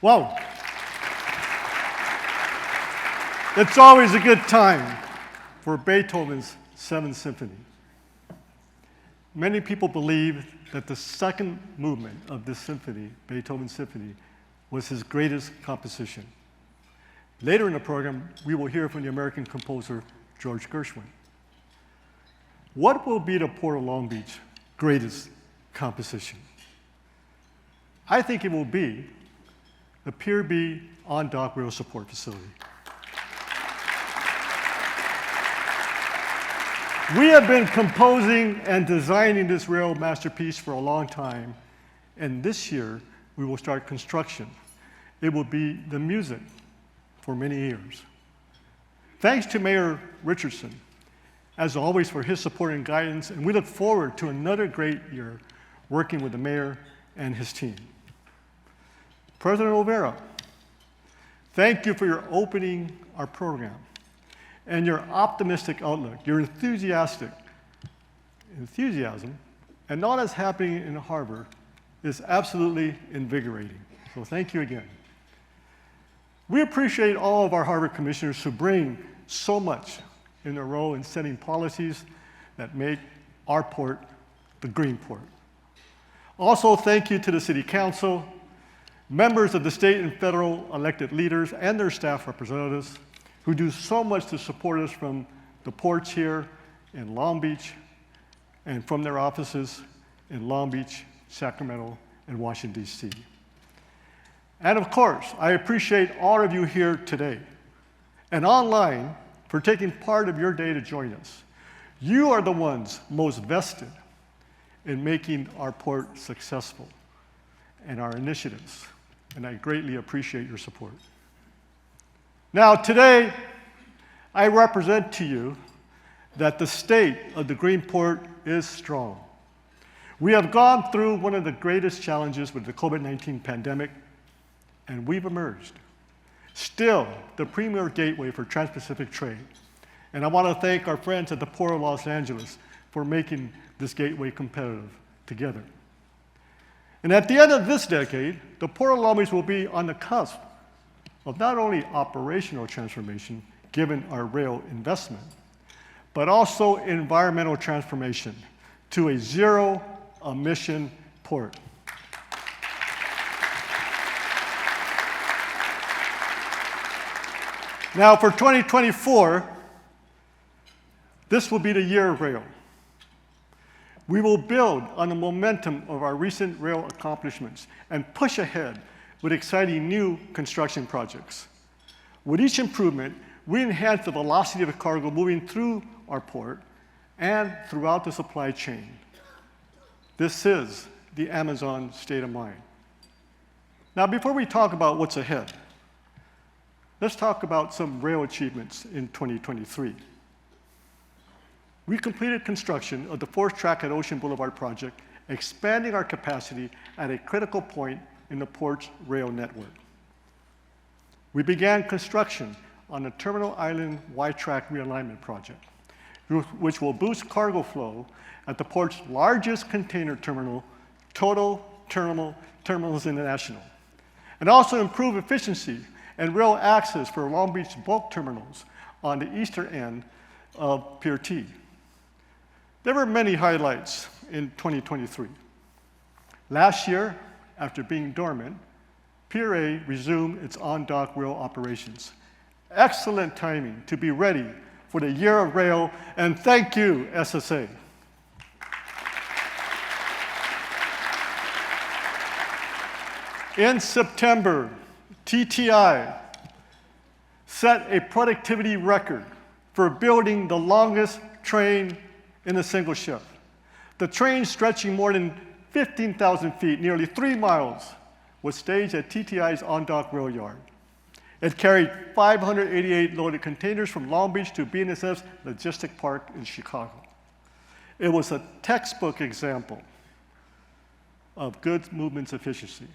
Wow. It's always a good time for Beethoven's Seventh Symphony. Many people believe that the second movement of this symphony, Beethoven's Symphony, was his greatest composition. Later in the program, we will hear from the American composer George Gershwin. What will be the Port of Long Beach greatest composition? I think it will be the Pier B on-dock rail support facility. We have been composing and designing this rail masterpiece for a long time, and this year we will start construction. It will be the music for many years. Thanks to Mayor Richardson, as always, for his support and guidance, and we look forward to another great year working with the mayor and his team. President Olvera, thank you for your opening our program and your optimistic outlook, your enthusiasm, and all that's happening in the harbor is absolutely invigorating. So thank you again. We appreciate all of our harbor commissioners who bring so much in their role in setting policies that make our port the green port. Also, thank you to the City Council, members of the state and federal elected leaders, and their staff representatives who do so much to support us from the ports here in Long Beach and from their offices in Long Beach, Sacramento, and Washington, D.C. And of course, I appreciate all of you here today and online for taking part of your day to join us. You are the ones most vested in making our port successful and our initiatives, and I greatly appreciate your support. Now, today, I represent to you that the state of the Green Port is strong. We have gone through one of the greatest challenges with the COVID-19 pandemic, and we've emerged. Still, the premier gateway for trans-Pacific trade. And I want to thank our friends at the Port of Los Angeles for making this gateway competitive together. And at the end of this decade, the Port of Long Beach will be on the cusp of not only operational transformation, given our rail investment, but also environmental transformation to a zero-emission port. Now, for 2024, this will be the year of rail. We will build on the momentum of our recent rail accomplishments and push ahead with exciting new construction projects. With each improvement, we enhance the velocity of the cargo moving through our port and throughout the supply chain. This is the Amazon state of mind. Now, before we talk about what's ahead, let's talk about some rail achievements in 2023. We completed construction of the fourth track at Ocean Boulevard project, expanding our capacity at a critical point in the port's rail network. We began construction on the Terminal Island Y-track realignment project, which will boost cargo flow at the port's largest container terminal, Total Terminals International, and also improve efficiency and rail access for Long Beach bulk terminals on the eastern end of Pier T. There were many highlights in 2023. Last year, after being dormant, Pier A resumed its on-dock rail operations. Excellent timing to be ready for the year of rail, and thank you, SSA. In September, TTI set a productivity record for building the longest train in a single shift. The train, stretching more than 15,000 feet, nearly 3 miles, was staged at TTI's on-dock rail yard. It carried 588 loaded containers from Long Beach to BNSF's Logistic Park in Chicago. It was a textbook example of goods movements efficiency,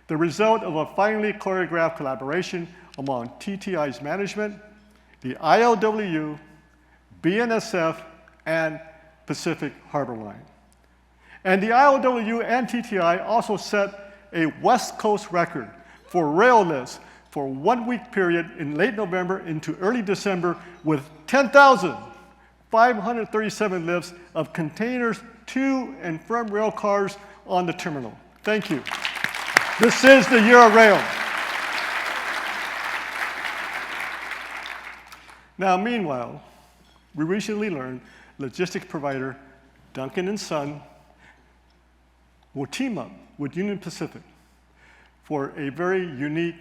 the result of a finely choreographed collaboration among TTI's management, the ILWU, BNSF, and Pacific Harbor Line. And the ILWU and TTI also set a West Coast record for rail lifts for 1 week period in late November into early December with 10,537 lifts of containers to and from rail cars on the terminal. Thank you. This is the Year of Rail. Now, meanwhile, we recently learned logistics provider Duncan & Son will team up with Union Pacific for a very unique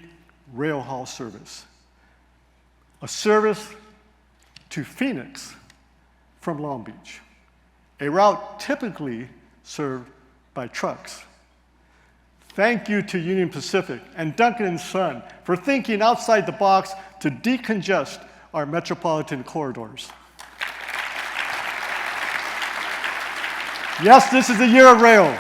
rail haul service. A service to Phoenix from Long Beach, a route typically served by trucks. Thank you to Union Pacific and Duncan & Son for thinking outside the box to decongest our metropolitan corridors. Yes, this is the Year of Rail.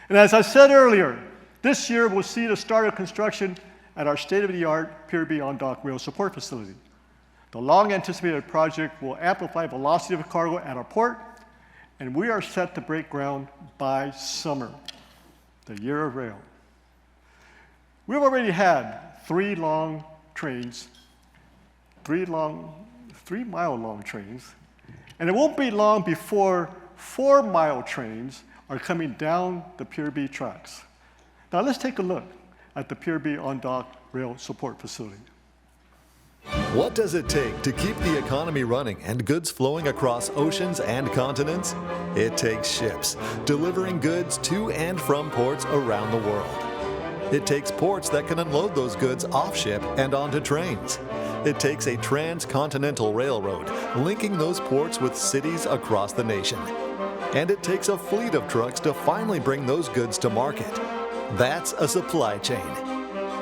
And as I said earlier, this year will see the start of construction at our state-of-the-art Pier B on-dock rail support facility. The long-anticipated project will amplify velocity of cargo at our port, and we are set to break ground by summer, the Year of Rail. We've already had 3 mile long trains, and it won't be long before 4-mile trains are coming down the Pier B tracks. Now let's take a look at the Pier B on-dock rail support facility. What does it take to keep the economy running and goods flowing across oceans and continents? It takes ships, delivering goods to and from ports around the world. It takes ports that can unload those goods off ship and onto trains. It takes a transcontinental railroad linking those ports with cities across the nation. And it takes a fleet of trucks to finally bring those goods to market. That's a supply chain.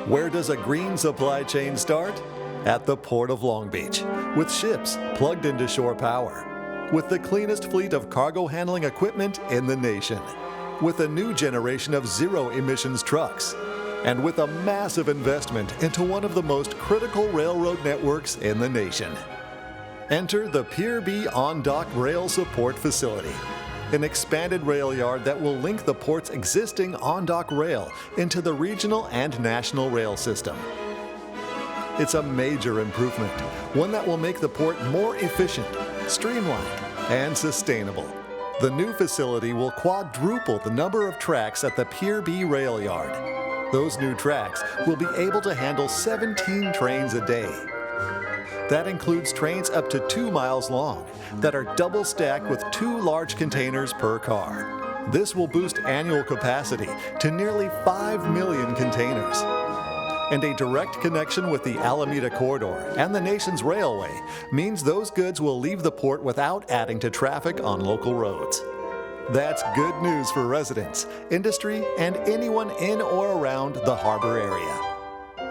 Where does a green supply chain start? At the Port of Long Beach, with ships plugged into shore power, with the cleanest fleet of cargo handling equipment in the nation, with a new generation of zero-emissions trucks, and with a massive investment into one of the most critical railroad networks in the nation. Enter the Pier B on-dock rail support facility, an expanded rail yard that will link the port's existing on-dock rail into the regional and national rail system. It's a major improvement, one that will make the port more efficient, streamlined, and sustainable. The new facility will quadruple the number of tracks at the Pier B rail yard. Those new tracks will be able to handle 17 trains a day. That includes trains up to 2 miles long that are double stacked with 2 large containers per car. This will boost annual capacity to nearly 5 million containers. And a direct connection with the Alameda Corridor and the nation's railway means those goods will leave the port without adding to traffic on local roads. That's good news for residents, industry, and anyone in or around the harbor area.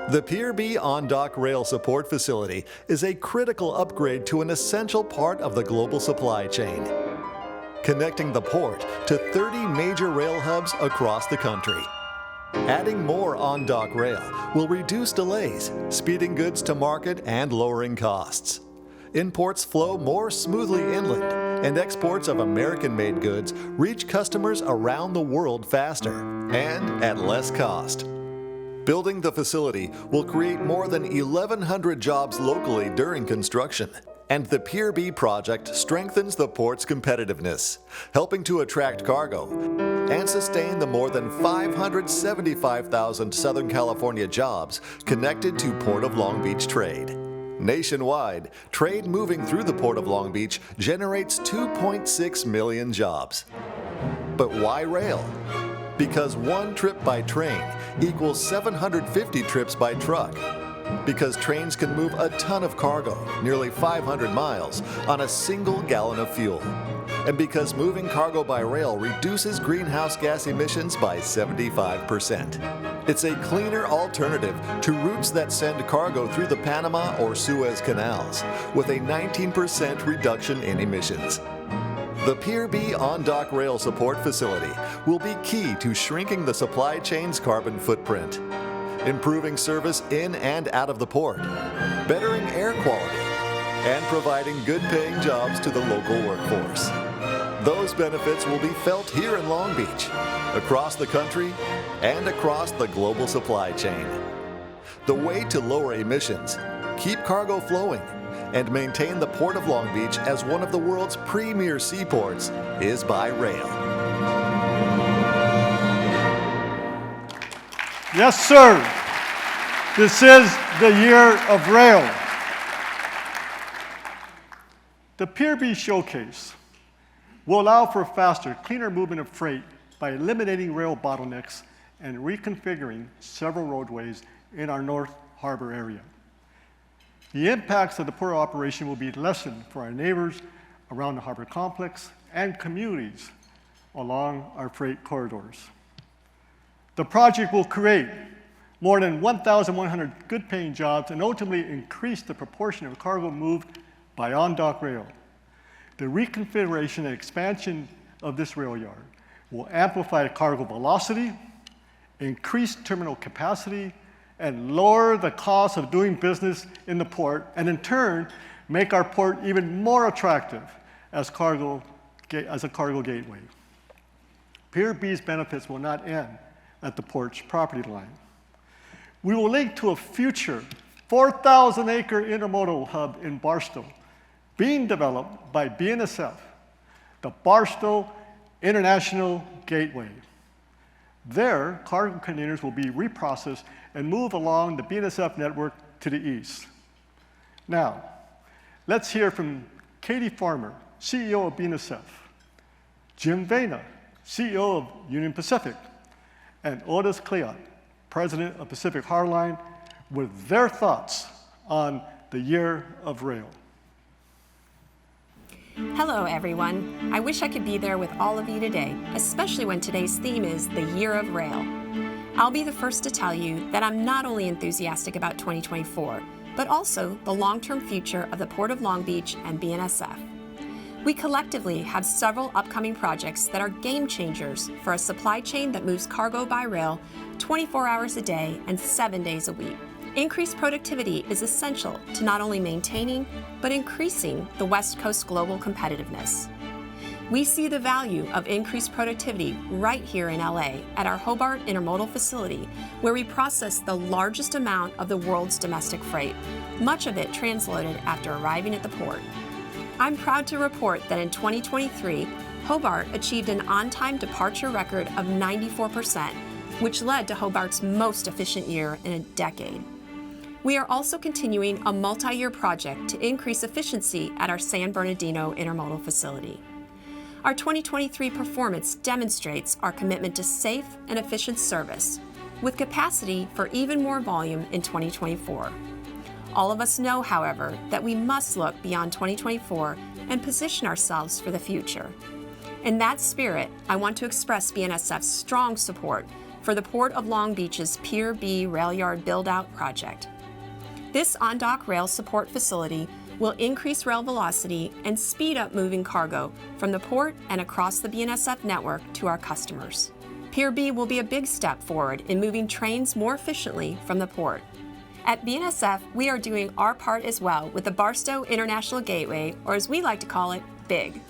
The Pier B on-dock rail support facility is a critical upgrade to an essential part of the global supply chain, connecting the port to 30 major rail hubs across the country. Adding more on-dock rail will reduce delays, speeding goods to market and lowering costs. Imports flow more smoothly inland, and exports of American-made goods reach customers around the world faster and at less cost. Building the facility will create more than 1,100 jobs locally during construction, and the Pier B project strengthens the port's competitiveness, helping to attract cargo and sustain the more than 575,000 Southern California jobs connected to Port of Long Beach trade. Nationwide, trade moving through the Port of Long Beach generates 2.6 million jobs. But why rail? Because 1 trip by train equals 750 trips by truck. Because trains can move a ton of cargo, nearly 500 miles, on a single gallon of fuel. And because moving cargo by rail reduces greenhouse gas emissions by 75%. It's a cleaner alternative to routes that send cargo through the Panama or Suez canals, with a 19% reduction in emissions. The Pier B on-dock rail support facility will be key to shrinking the supply chain's carbon footprint, improving service in and out of the port, bettering air quality, and providing good-paying jobs to the local workforce. Those benefits will be felt here in Long Beach, across the country, and across the global supply chain. The way to lower emissions, keep cargo flowing, and maintain the Port of Long Beach as one of the world's premier seaports is by rail. Yes, sir. This is the year of rail. The Pier B Showcase will allow for faster, cleaner movement of freight by eliminating rail bottlenecks and reconfiguring several roadways in our North Harbor area. The impacts of the port operation will be lessened for our neighbors around the harbor complex and communities along our freight corridors. The project will create more than 1,100 good-paying jobs and ultimately increase the proportion of cargo moved by on-dock rail. The reconfiguration and expansion of this rail yard will amplify cargo velocity, increase terminal capacity, and lower the cost of doing business in the port, and in turn, make our port even more attractive as a cargo gateway. Pier B's benefits will not end at the port's property line. We will link to a future 4,000-acre intermodal hub in Barstow, being developed by BNSF, the Barstow International Gateway. There, cargo containers will be reprocessed and move along the BNSF network to the east. Now, let's hear from Katie Farmer, CEO of BNSF, Jim Vena, CEO of Union Pacific, and Otis Cleot, President of Pacific Hardline, with their thoughts on the year of rail. Hello, everyone. I wish I could be there with all of you today, especially when today's theme is the Year of Rail. I'll be the first to tell you that I'm not only enthusiastic about 2024, but also the long-term future of the Port of Long Beach and BNSF. We collectively have several upcoming projects that are game changers for a supply chain that moves cargo by rail 24 hours a day and 7 days a week. Increased productivity is essential to not only maintaining, but increasing the West Coast global competitiveness. We see the value of increased productivity right here in LA at our Hobart Intermodal facility, where we process the largest amount of the world's domestic freight, much of it transloaded after arriving at the port. I'm proud to report that in 2023, Hobart achieved an on-time departure record of 94%, which led to Hobart's most efficient year in a decade. We are also continuing a multi-year project to increase efficiency at our San Bernardino Intermodal facility. Our 2023 performance demonstrates our commitment to safe and efficient service, with capacity for even more volume in 2024. All of us know, however, that we must look beyond 2024 and position ourselves for the future. In that spirit, I want to express BNSF's strong support for the Port of Long Beach's Pier B rail yard build-out project. This on-dock rail support facility will increase rail velocity and speed up moving cargo from the port and across the BNSF network to our customers. Pier B will be a big step forward in moving trains more efficiently from the port. At BNSF, we are doing our part as well with the Barstow International Gateway, or as we like to call it, BIG.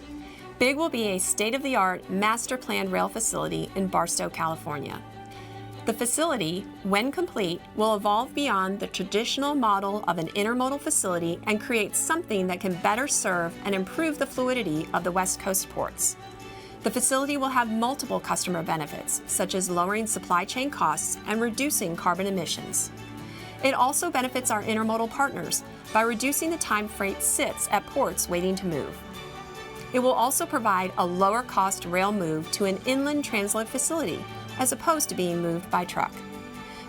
BIG will be a state-of-the-art master-planned rail facility in Barstow, California. The facility, when complete, will evolve beyond the traditional model of an intermodal facility and create something that can better serve and improve the fluidity of the West Coast ports. The facility will have multiple customer benefits, such as lowering supply chain costs and reducing carbon emissions. It also benefits our intermodal partners by reducing the time freight sits at ports waiting to move. It will also provide a lower cost rail move to an inland transload facility, as opposed to being moved by truck.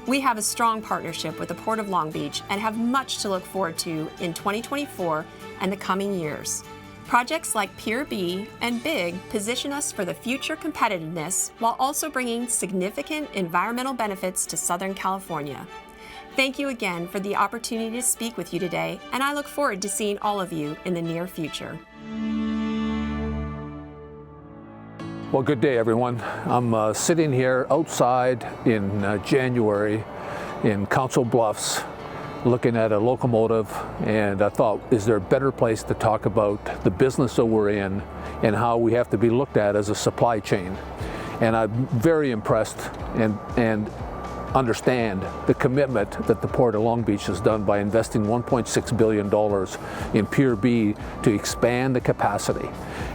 We have a strong partnership with the Port of Long Beach and have much to look forward to in 2024 and the coming years. Projects like Pier B and BIG position us for the future competitiveness while also bringing significant environmental benefits to Southern California. Thank you again for the opportunity to speak with you today, and I look forward to seeing all of you in the near future. Well, good day, everyone. I'm sitting here outside in January in Council Bluffs looking at a locomotive, and I thought, is there a better place to talk about the business that we're in and how we have to be looked at as a supply chain? And I'm very impressed and understand the commitment that the Port of Long Beach has done by investing $1.6 billion in Pier B to expand the capacity.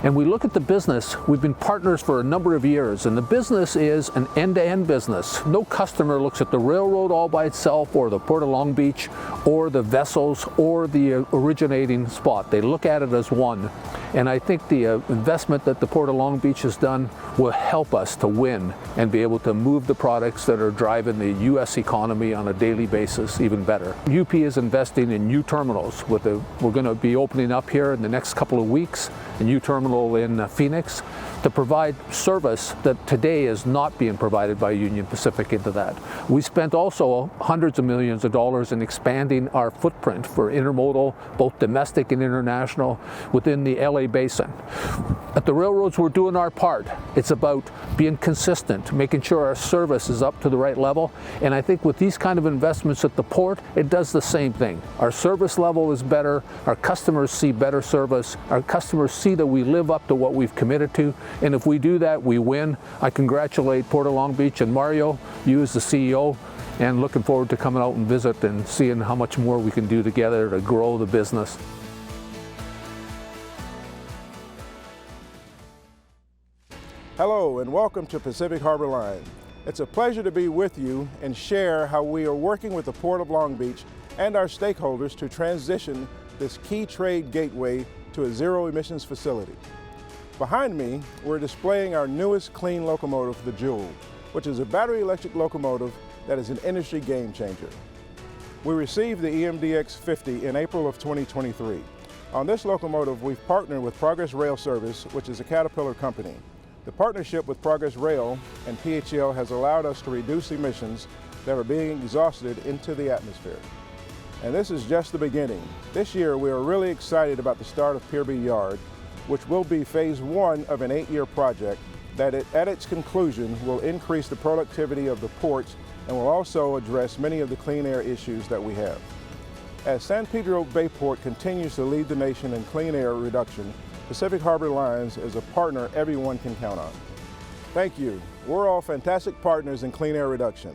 And we look at the business, we've been partners for a number of years, and the business is an end-to-end business. No customer looks at the railroad all by itself, or the Port of Long Beach, or the vessels, or the originating spot. They look at it as one. And I think the investment that the Port of Long Beach has done will help us to win and be able to move the products that are driving the U.S. economy on a daily basis even better. UP is investing in new terminals. We're going to be opening up here in the next couple of weeks, a new terminal in Phoenix, to provide service that today is not being provided by Union Pacific into that. We spent also hundreds of millions of dollars in expanding our footprint for intermodal, both domestic and international, within the LA basin. At the railroads, we're doing our part. It's about being consistent, making sure our service is up to the right level. And I think with these kind of investments at the port, it does the same thing. Our service level is better, our customers see better service, our customers see that we live up to what we've committed to, and if we do that, we win. I congratulate Port of Long Beach and Mario, you as the CEO, and looking forward to coming out and visit and seeing how much more we can do together to grow the business. Hello and welcome to Pacific Harbor Line. It's a pleasure to be with you and share how we are working with the Port of Long Beach and our stakeholders to transition this key trade gateway to a zero emissions facility. Behind me, we're displaying our newest clean locomotive, the Jewel, which is a battery electric locomotive that is an industry game changer. We received the EMDX 50 in April of 2023. On this locomotive, we've partnered with Progress Rail Service, which is a Caterpillar company. The partnership with Progress Rail and PHL has allowed us to reduce emissions that are being exhausted into the atmosphere. And this is just the beginning. This year, we are really excited about the start of Pier B Yard, which will be phase 1 of an 8-year project that at its conclusion will increase the productivity of the ports and will also address many of the clean air issues that we have. As San Pedro Bayport continues to lead the nation in clean air reduction, Pacific Harbor Lines is a partner everyone can count on. Thank you. We're all fantastic partners in clean air reduction.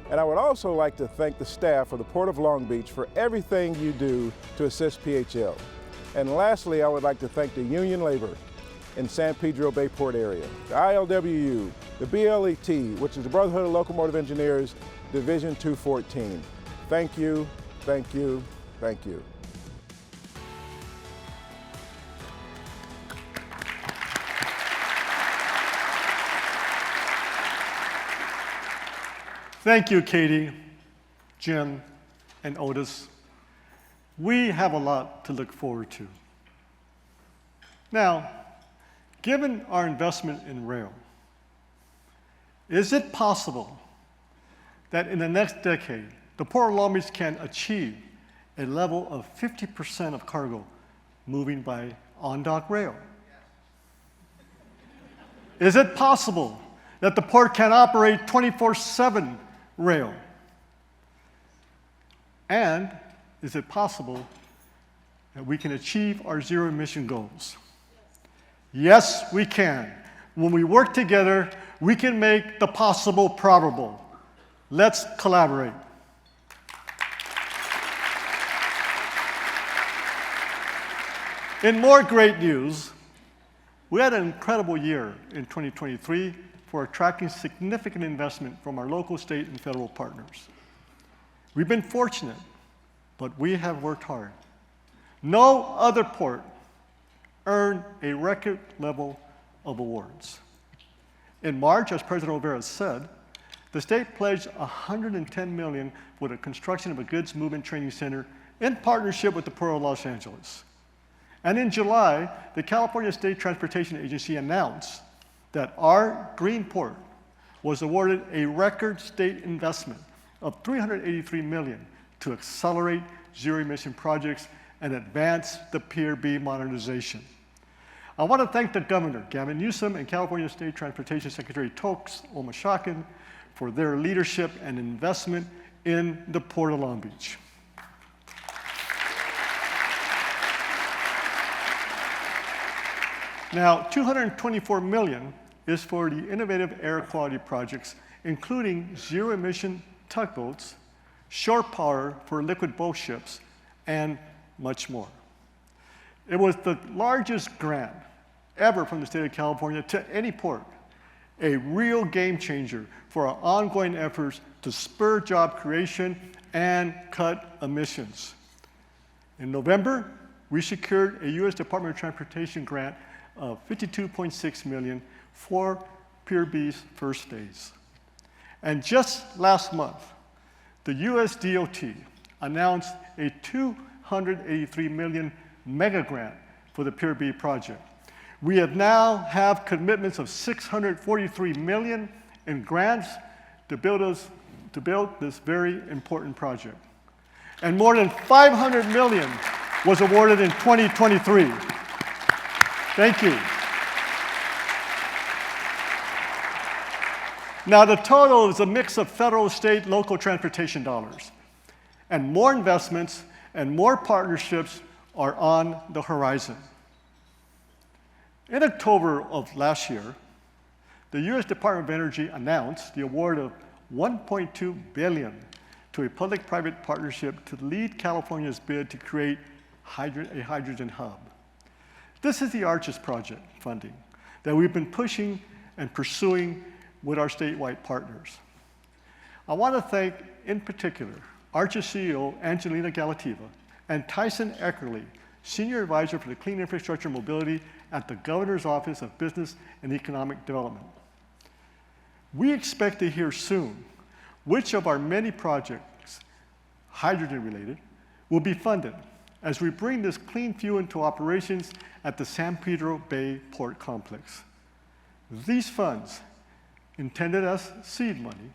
And I would also like to thank the staff of the Port of Long Beach for everything you do to assist PHL. And lastly, I would like to thank the union labor in San Pedro Bayport area, the ILWU, the BLET, which is the Brotherhood of Locomotive Engineers, Division 214. Thank you, thank you, thank you. Thank you, Katie, Jim, and Otis. We have a lot to look forward to. Now, given our investment in rail, is it possible that in the next decade, the Port of Long Beach can achieve a level of 50% of cargo moving by on-dock rail? Is it possible that the port can operate 24/7 rail? And is it possible that we can achieve our zero emission goals? Yes, we can. When we work together, we can make the possible probable. Let's collaborate. In more great news, we had an incredible year in 2023 for attracting significant investment from our local, state, and federal partners. We've been fortunate, but we have worked hard. No other port earned a record level of awards. In March, as President Olvera said, the state pledged $110 million for the construction of a goods movement training center in partnership with the Port of Los Angeles. And in July, the California State Transportation Agency announced that our Green Port was awarded a record state investment of $383 million to accelerate zero-emission projects and advance the Pier B modernization. I want to thank the Governor, Gavin Newsom, and California State Transportation Secretary Tokes Omashakin for their leadership and investment in the Port of Long Beach. Now, $224 million is for the innovative air quality projects, including zero-emission tugboats, shore power for liquid boat ships, and much more. It was the largest grant ever from the state of California to any port, a real game changer for our ongoing efforts to spur job creation and cut emissions. In November, we secured a U.S. Department of Transportation grant of $52.6 million for Pier B's first phase. And just last month, the U.S. DOT announced a $283 million mega grant for the Pier B project. We now have commitments of $643 million in grants to build this very important project. And more than $500 million was awarded in 2023. Thank you. Now, the total is a mix of federal, state, local transportation dollars. And more investments and more partnerships are on the horizon. In October of last year, the U.S. Department of Energy announced the award of $1.2 billion to a public-private partnership to lead California's bid to create a hydrogen hub. This is the ARCHES project funding that we've been pushing and pursuing with our statewide partners. I want to thank, in particular, ARCHES CEO Angelina Galativa and Tyson Eckerly, Senior Advisor for the Clean Infrastructure and Mobility at the Governor's Office of Business and Economic Development. We expect to hear soon which of our many projects, hydrogen-related, will be funded as we bring this clean fuel into operations at the San Pedro Bay Port Complex. These funds, intended as seed money,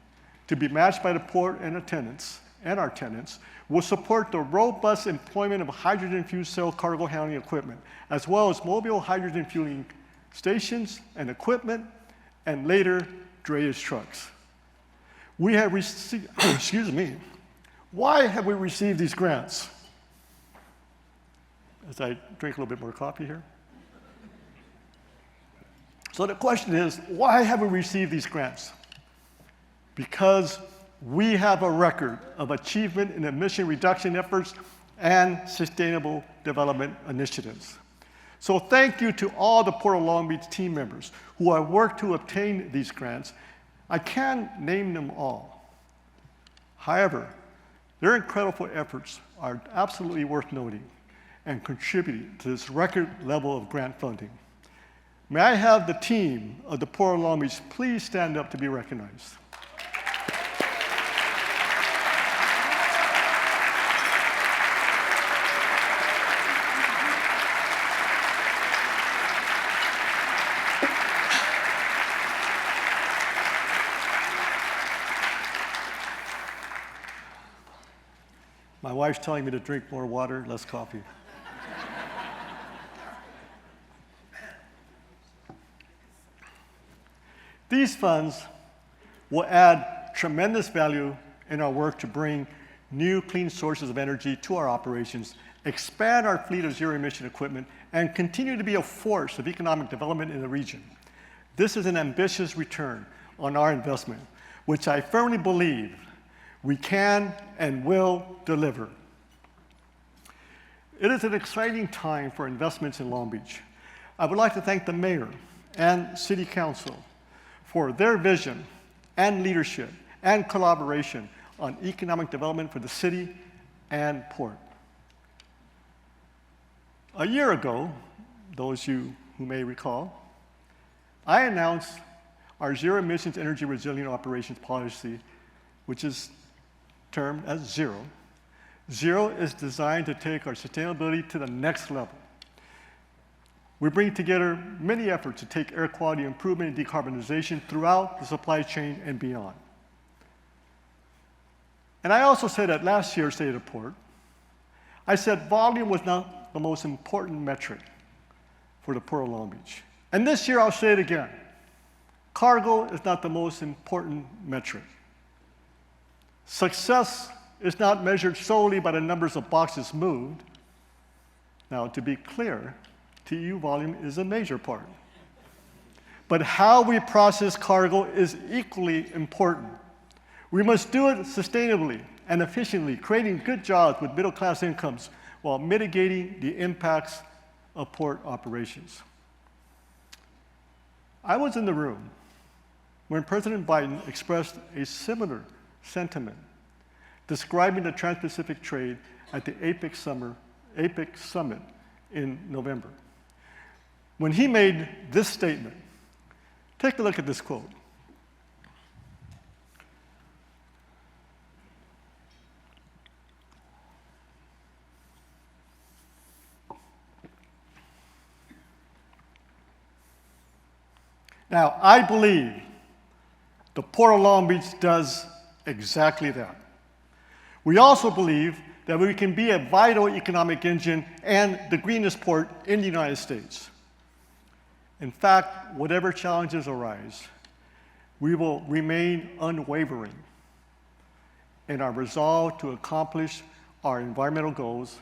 to be matched by the port and our tenants, will support the robust employment of hydrogen fuel cell cargo handling equipment, as well as mobile hydrogen fueling stations and equipment, and later, drayage trucks. We have received, excuse me, why have we received these grants? As I drink a little bit more coffee here. So the question is, why have we received these grants? Because we have a record of achievement in emission reduction efforts and sustainable development initiatives. So thank you to all the Port of Long Beach team members who have worked to obtain these grants. I can't name them all. However, their incredible efforts are absolutely worth noting and contributing to this record level of grant funding. May I have the team of the Port of Long Beach please stand up to be recognized. My wife's telling me to drink more water, less coffee. These funds will add tremendous value in our work to bring new clean sources of energy to our operations, expand our fleet of zero-emission equipment, and continue to be a force of economic development in the region. This is an ambitious return on our investment, which I firmly believe we can and will deliver. It is an exciting time for investments in Long Beach. I would like to thank the mayor and city council for their vision and leadership and collaboration on economic development for the city and port. A year ago, those of you who may recall, I announced our zero emissions energy resilient operations policy, which is termed as ZERO. ZERO is designed to take our sustainability to the next level. We bring together many efforts to take air quality improvement and decarbonization throughout the supply chain and beyond. And I also said at last year's State of the Port, I said volume was not the most important metric for the Port of Long Beach. And this year I'll say it again. Cargo is not the most important metric. Success is not measured solely by the numbers of boxes moved. Now, to be clear, TEU volume is a major part. But how we process cargo is equally important. We must do it sustainably and efficiently, creating good jobs with middle-class incomes while mitigating the impacts of port operations. I was in the room when President Biden expressed a similar sentiment, describing the Trans-Pacific trade at the APEC Summit in November. When he made this statement, take a look at this quote. Now, I believe the Port of Long Beach does exactly that. We also believe that we can be a vital economic engine and the greenest port in the United States. In fact, whatever challenges arise, we will remain unwavering in our resolve to accomplish our environmental goals,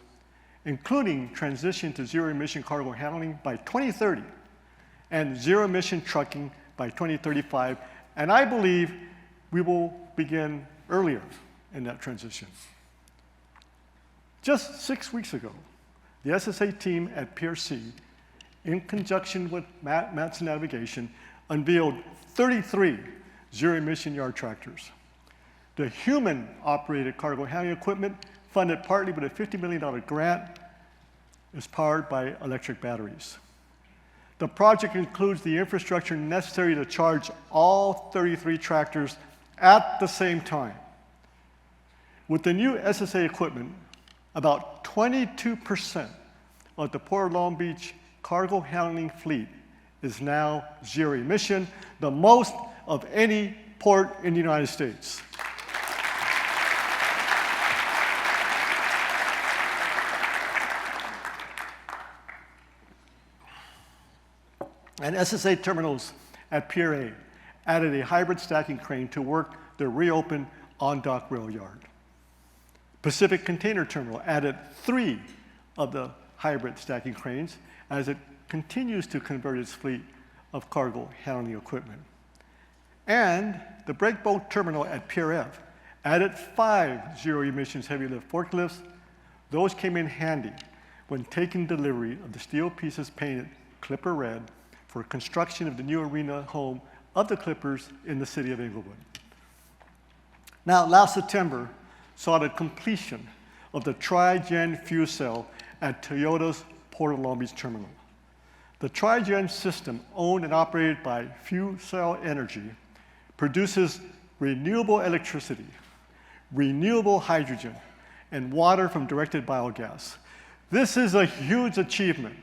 including transition to zero-emission cargo handling by 2030 and zero-emission trucking by 2035, and I believe we will begin earlier in that transition. Just 6 weeks ago, the SSA team at Pier C, in conjunction with Matson Navigation, unveiled 33 zero-emission yard tractors. The human-operated cargo handling equipment, funded partly with a $50 million grant, is powered by electric batteries. The project includes the infrastructure necessary to charge all 33 tractors at the same time. With the new SSA equipment, about 22% of the Port of Long Beach cargo handling fleet is now zero emission, the most of any port in the United States. And SSA terminals at Pier A added a hybrid stacking crane to work the reopened on-dock rail yard. Pacific Container Terminal added 3 of the hybrid stacking cranes as it continues to convert its fleet of cargo handling equipment. And the Breakboat Terminal at Pier F added 5 zero-emissions heavy lift forklifts. Those came in handy when taking delivery of the steel pieces painted Clipper Red for construction of the new arena home of the Clippers in the city of Inglewood. Now, last September saw the completion of the Tri-Gen fuel cell at Toyota's Port of Long Beach terminal. The Tri-Gen system, owned and operated by Fuel Cell Energy, produces renewable electricity, renewable hydrogen, and water from directed biogas. This is a huge achievement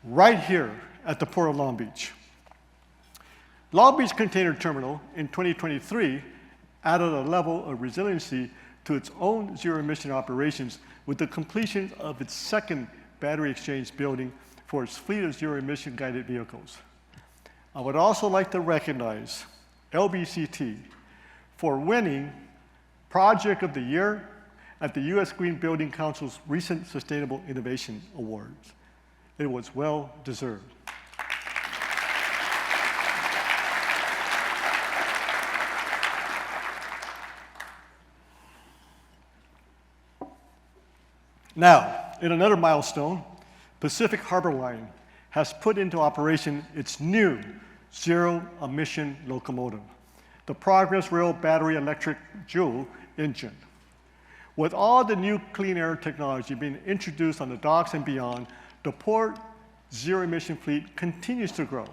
right here at the Port of Long Beach. Long Beach Container Terminal in 2023 added a level of resiliency to its own zero-emission operations with the completion of its second battery exchange building for its fleet of zero-emission guided vehicles. I would also like to recognize LBCT for winning Project of the Year at the U.S. Green Building Council's recent Sustainable Innovation Awards. It was well deserved. Now, in another milestone, Pacific Harbor Line has put into operation its new zero-emission locomotive, the Progress Rail Battery Electric Joule engine. With all the new clean air technology being introduced on the docks and beyond, the port zero-emission fleet continues to grow.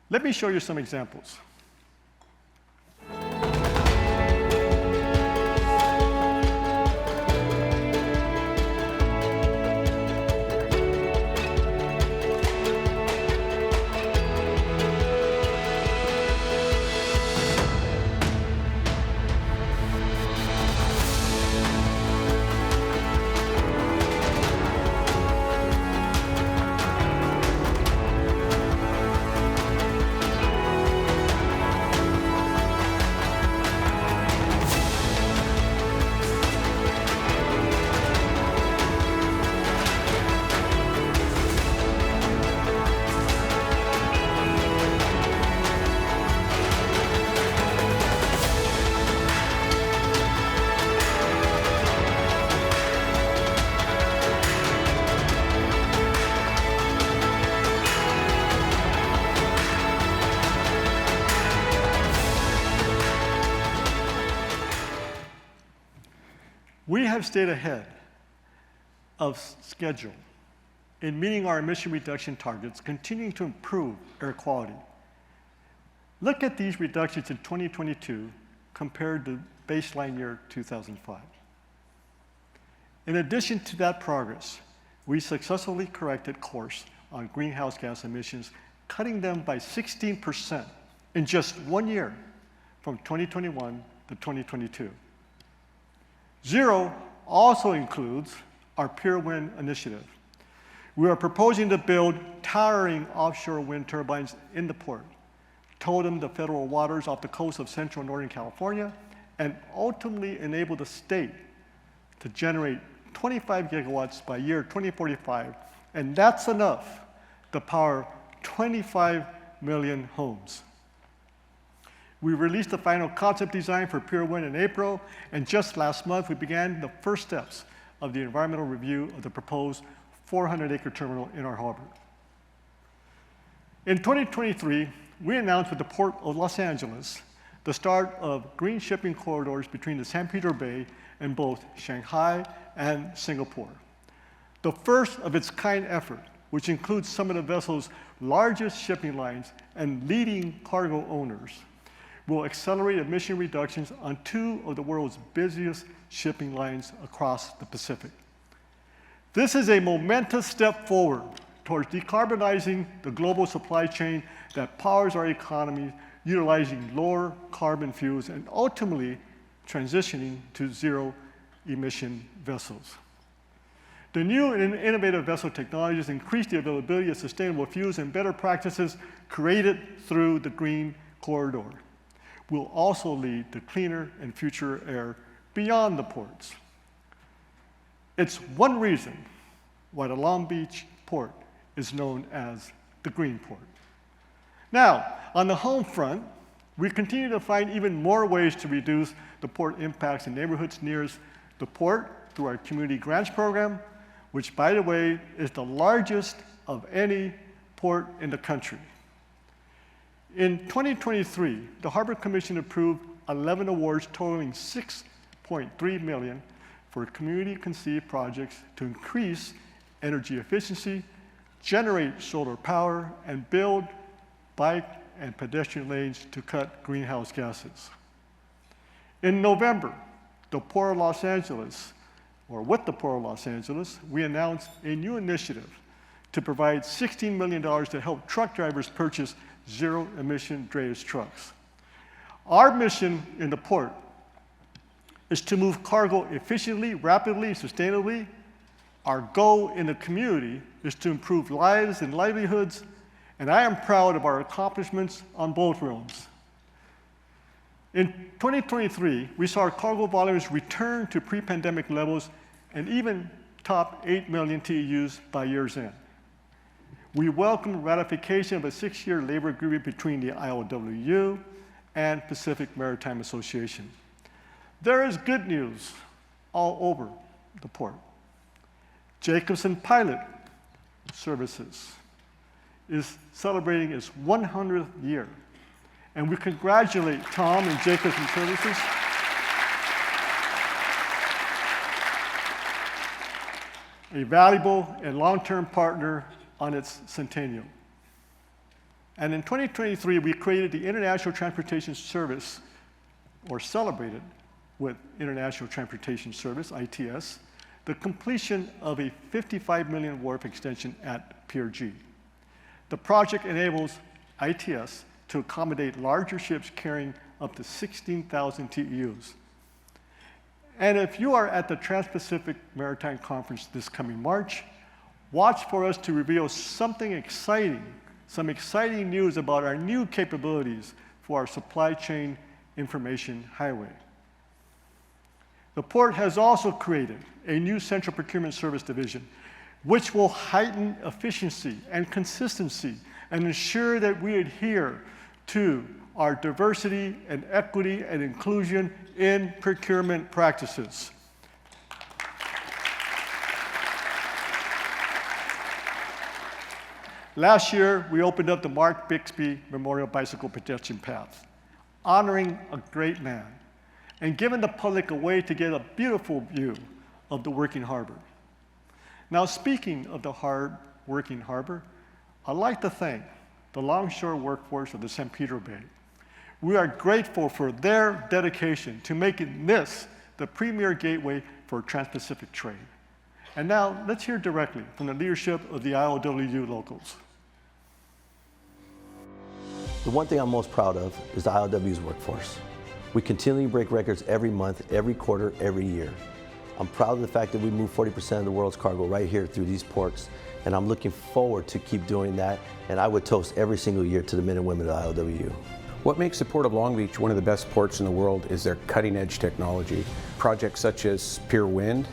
Let me show you some examples. We have stayed ahead of schedule in meeting our emission reduction targets, continuing to improve air quality. Look at these reductions in 2022 compared to baseline year 2005. In addition to that progress, we successfully corrected course on greenhouse gas emissions, cutting them by 16% in just 1 year, from 2021 to 2022. Zero also includes our Pier wind initiative. We are proposing to build towering offshore wind turbines in the port, tow them to federal waters off the coast of central Northern California, and ultimately enable the state to generate 25 gigawatts by year 2045, and that's enough to power 25 million homes. We released the final concept design for Pier Wind in April, and just last month we began the first steps of the environmental review of the proposed 400-acre terminal in our harbor. In 2023, we announced with the Port of Los Angeles the start of green shipping corridors between the San Pedro Bay and both Shanghai and Singapore. The first of its kind effort, which includes some of the vessel's largest shipping lines and leading cargo owners, will accelerate emission reductions on two of the world's busiest shipping lines across the Pacific. This is a momentous step forward towards decarbonizing the global supply chain that powers our economy, utilizing lower carbon fuels and ultimately transitioning to zero-emission vessels. The new and innovative vessel technologies increase the availability of sustainable fuels and better practices created through the Green Corridor will also lead to cleaner and future air beyond the ports. It's one reason why the Long Beach port is known as the Green Port. Now, on the home front, we continue to find even more ways to reduce the port impacts in neighborhoods nearest the port through our community grants program, which, by the way, is the largest of any port in the country. In 2023, the Harbor Commission approved 11 awards totaling $6.3 million for community-conceived projects to increase energy efficiency, generate solar power, and build bike and pedestrian lanes to cut greenhouse gases. In November, the Port of Los Angeles, or with the Port of Los Angeles, we announced a new initiative to provide $16 million to help truck drivers purchase zero-emission drayage trucks. Our mission in the port is to move cargo efficiently, rapidly, sustainably. Our goal in the community is to improve lives and livelihoods, and I am proud of our accomplishments on both realms. In 2023, we saw our cargo volumes return to pre-pandemic levels and even top 8 million TEUs by year's end. We welcome ratification of a 6-year labor agreement between the ILWU and Pacific Maritime Association. There is good news all over the port. Jacobson Pilot Services is celebrating its 100th year, and we congratulate Tom and Jacobson Services a valuable and long-term partner on its centennial. And in 2023, we created the International Transportation Service, or celebrated with International Transportation Service, ITS, the completion of a $55 million wharf extension at Pier G. The project enables ITS to accommodate larger ships carrying up to 16,000 TEUs. And if you are at the Trans-Pacific Maritime Conference this coming March, watch for us to reveal something exciting, some exciting news about our new capabilities for our supply chain information highway. The port has also created a new central procurement service division, which will heighten efficiency and consistency and ensure that we adhere to our diversity and equity and inclusion in procurement practices. Last year, we opened up the Mark Bixby Memorial Bicycle Pedestrian Path, honoring a great man and given the public a way to get a beautiful view of the working harbor. Now, speaking of the working harbor, I'd like to thank the longshore workforce of the St. Peter Bay. We are grateful for their dedication to making this the premier gateway for trans-Pacific trade. And now, let's hear directly from the leadership of the ILWU locals. The one thing I'm most proud of is the ILWU's workforce. We continually break records every month, every quarter, every year. I'm proud of the fact that we move 40% of the world's cargo right here through these ports, and I'm looking forward to keep doing that, and I would toast every single year to the men and women of the ILWU. What makes the Port of Long Beach one of the best ports in the world is their cutting-edge technology. Projects such as Pier Wind,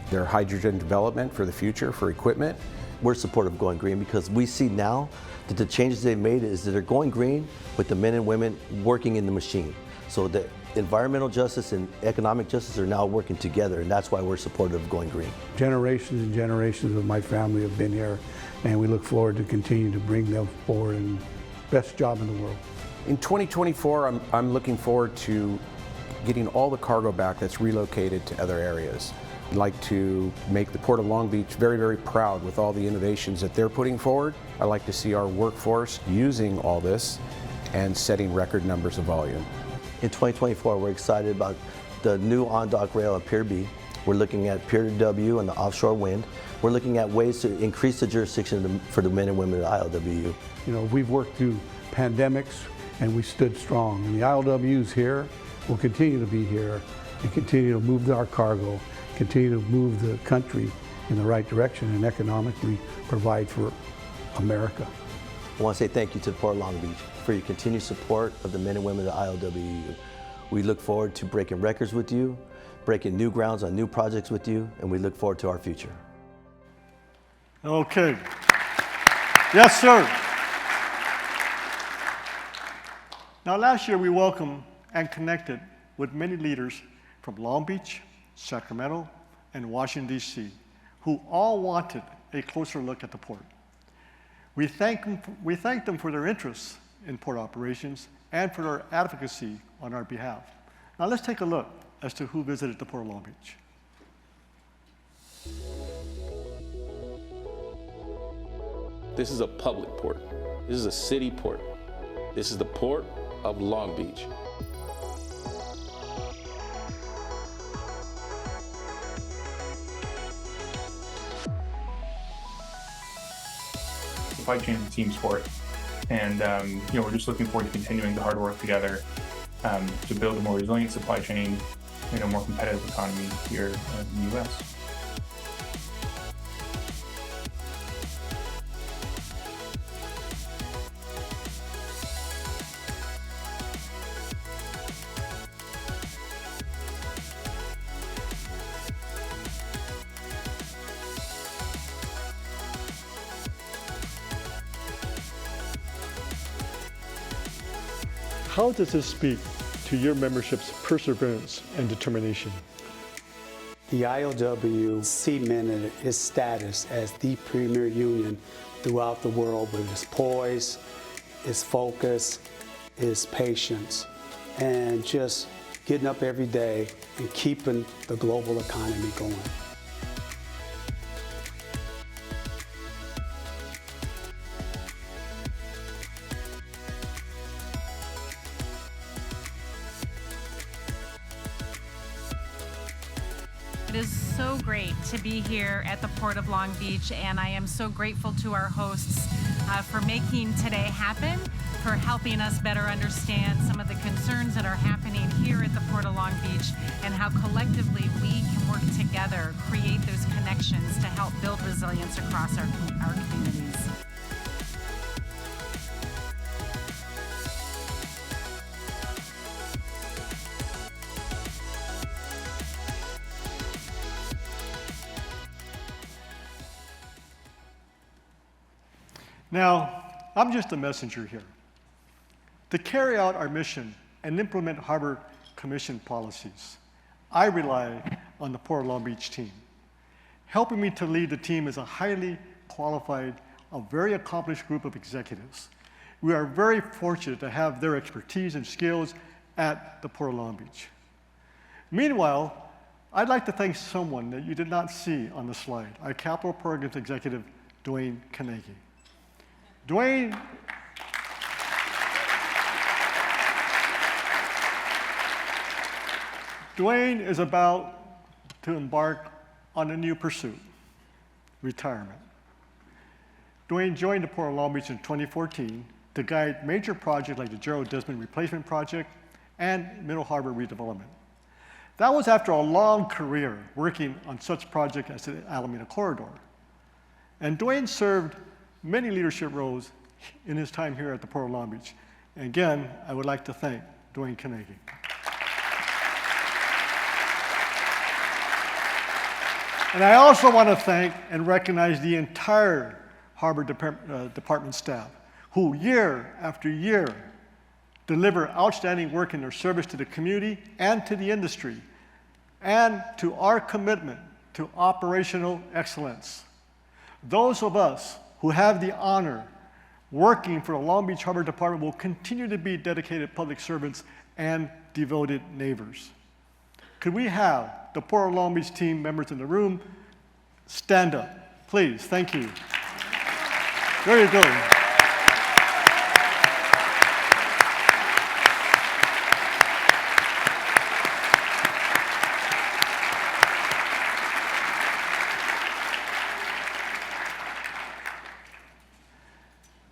their hydrogen development for the future, for equipment. We're supportive of going green because we see now that the changes they've made is that they're going green with the men and women working in the machine. So the environmental justice and economic justice are now working together, and that's why we're supportive of going green. Generations and generations of my family have been here, and we look forward to continue to bring them forward and best job in the world. In 2024, I'm looking forward to getting all the cargo back that's relocated to other areas. I'd like to make the Port of Long Beach very, very proud with all the innovations that they're putting forward. I'd like to see our workforce using all this and setting record numbers of volume. In 2024, we're excited about the new on-dock rail at Pier B. We're looking at Pier W and the offshore wind. We're looking at ways to increase the jurisdiction for the men and women of the ILWU. You know, we've worked through pandemics and we stood strong. And the ILWU's here, will continue to be here, and continue to move our cargo, continue to move the country in the right direction and economically provide for America. I want to say thank you to the Port of Long Beach for your continued support of the men and women of the ILWU. We look forward to breaking records with you, breaking new grounds on new projects with you, and we look forward to our future. Okay. Yes, sir. Now, last year we welcomed and connected with many leaders from Long Beach, Sacramento, and Washington, D.C., who all wanted a closer look at the port. We thank them for their interest in port operations and for their advocacy on our behalf. Now let's take a look as to who visited the Port of Long Beach. This is a public port. This is a city port. This is the Port of Long Beach. Supply chain is a team sport, and we're just looking forward to continuing the hard work together to build a more resilient supply chain and a more competitive economy here in the U.S. How does this speak to your membership's perseverance and determination? The ILWU cemented its status as the premier union throughout the world with its poise, its focus, its patience, and just getting up every day and keeping the global economy going. It is so great to be here at the Port of Long Beach, and I am so grateful to our hosts for making today happen, for helping us better understand some of the concerns that are happening here at the Port of Long Beach and how collectively we can work together, create those connections to help build resilience across our communities. Now, I'm just a messenger here. To carry out our mission and implement Harbor Commission policies, I rely on the Port of Long Beach team. Helping me to lead the team is a highly qualified, a very accomplished group of executives. We are very fortunate to have their expertise and skills at the Port of Long Beach. Meanwhile, I'd like to thank someone that you did not see on the slide, our Capital Programs Executive, Dwayne Carnegie. Dwayne is about to embark on a new pursuit, retirement. Dwayne joined the Port of Long Beach in 2014 to guide major projects like the Gerald Desmond Replacement Project and Middle Harbor Redevelopment. That was after a long career working on such projects as the Alameda Corridor. And Dwayne served many leadership roles in his time here at the Port of Long Beach. And again, I would like to thank Dwayne Carnegie. And I also want to thank and recognize the entire Harbor Department staff, who year after year deliver outstanding work in their service to the community and to the industry, and to our commitment to operational excellence. Those of us who have the honor working for the Long Beach Harbor Department will continue to be dedicated public servants and devoted neighbors. Could we have the Port of Long Beach team members in the room stand up, please? Thank you. There you go.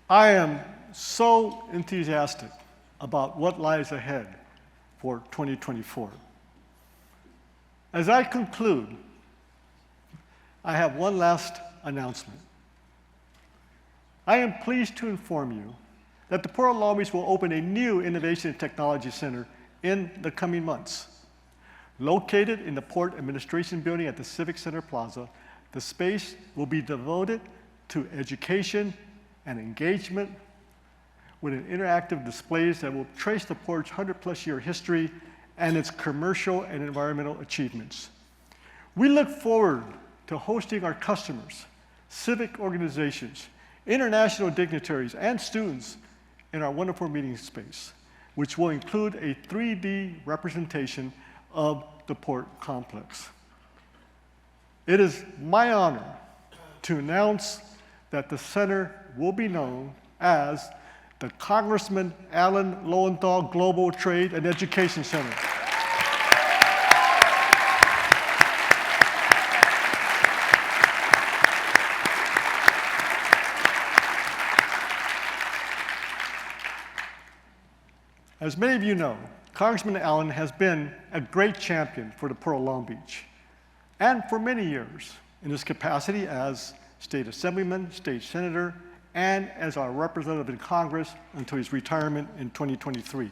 I am so enthusiastic about what lies ahead for 2024. As I conclude, I have one last announcement. I am pleased to inform you that the Port of Long Beach will open a new Innovation and Technology Center in the coming months. Located in the Port Administration Building at the Civic Center Plaza, the space will be devoted to education and engagement with an interactive displays that will trace the port's 100-plus year history and its commercial and environmental achievements. We look forward to hosting our customers, civic organizations, international dignitaries, and students in our wonderful meeting space, which will include a 3D representation of the port complex. It is my honor to announce that the center will be known as the Congressman Alan Lowenthal Global Trade and Education Center. As many of you know, Congressman Allen has been a great champion for the Port of Long Beach, and for many years in his capacity as state assemblyman, state senator, and as our representative in Congress until his retirement in 2023.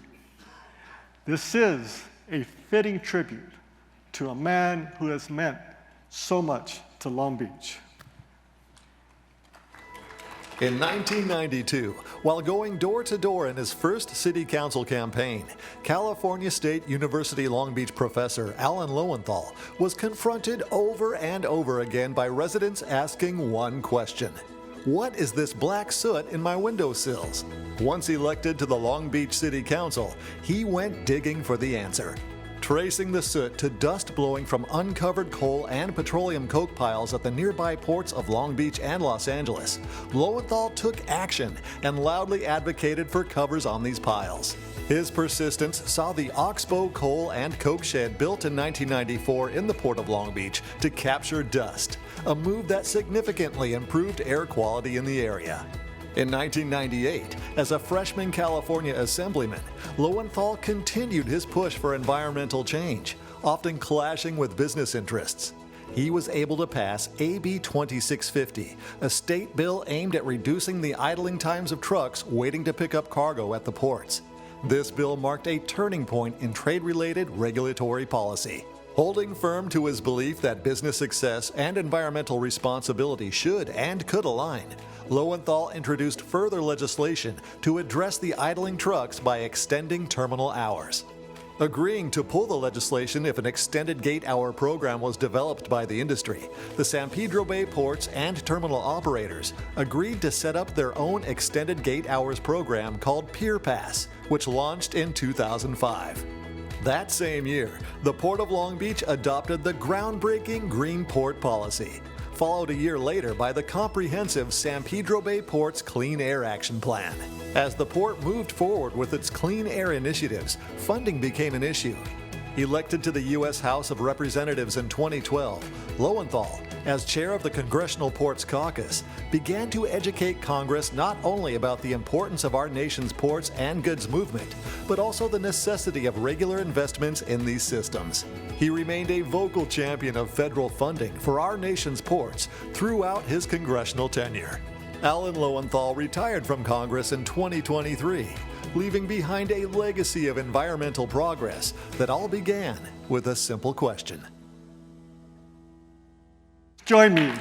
This is a fitting tribute to a man who has meant so much to Long Beach. In 1992, while going door to door in his first city council campaign, California State University Long Beach professor Alan Lowenthal was confronted over and over again by residents asking one question: what is this black soot in my windowsills? Once elected to the Long Beach City Council, he went digging for the answer. Tracing the soot to dust blowing from uncovered coal and petroleum coke piles at the nearby ports of Long Beach and Los Angeles, Lowenthal took action and loudly advocated for covers on these piles. His persistence saw the Oxbow coal and coke shed built in 1994 in the Port of Long Beach to capture dust, a move that significantly improved air quality in the area. In 1998, as a freshman California assemblyman, Lowenthal continued his push for environmental change, often clashing with business interests. He was able to pass AB 2650, a state bill aimed at reducing the idling times of trucks waiting to pick up cargo at the ports. This bill marked a turning point in trade-related regulatory policy. Holding firm to his belief that business success and environmental responsibility should and could align, Lowenthal introduced further legislation to address the idling trucks by extending terminal hours. Agreeing to pull the legislation if an extended gate hour program was developed by the industry, the San Pedro Bay ports and terminal operators agreed to set up their own extended gate hours program called Pier Pass, which launched in 2005. That same year, the Port of Long Beach adopted the groundbreaking Green Port Policy, followed a year later by the comprehensive San Pedro Bay Port's Clean Air Action Plan. As the port moved forward with its clean air initiatives, funding became an issue. Elected to the U.S. House of Representatives in 2012, Lowenthal, as chair of the Congressional Ports Caucus, began to educate Congress not only about the importance of our nation's ports and goods movement, but also the necessity of regular investments in these systems. He remained a vocal champion of federal funding for our nation's ports throughout his congressional tenure. Alan Lowenthal retired from Congress in 2023, leaving behind a legacy of environmental progress that all began with a simple question. Join me.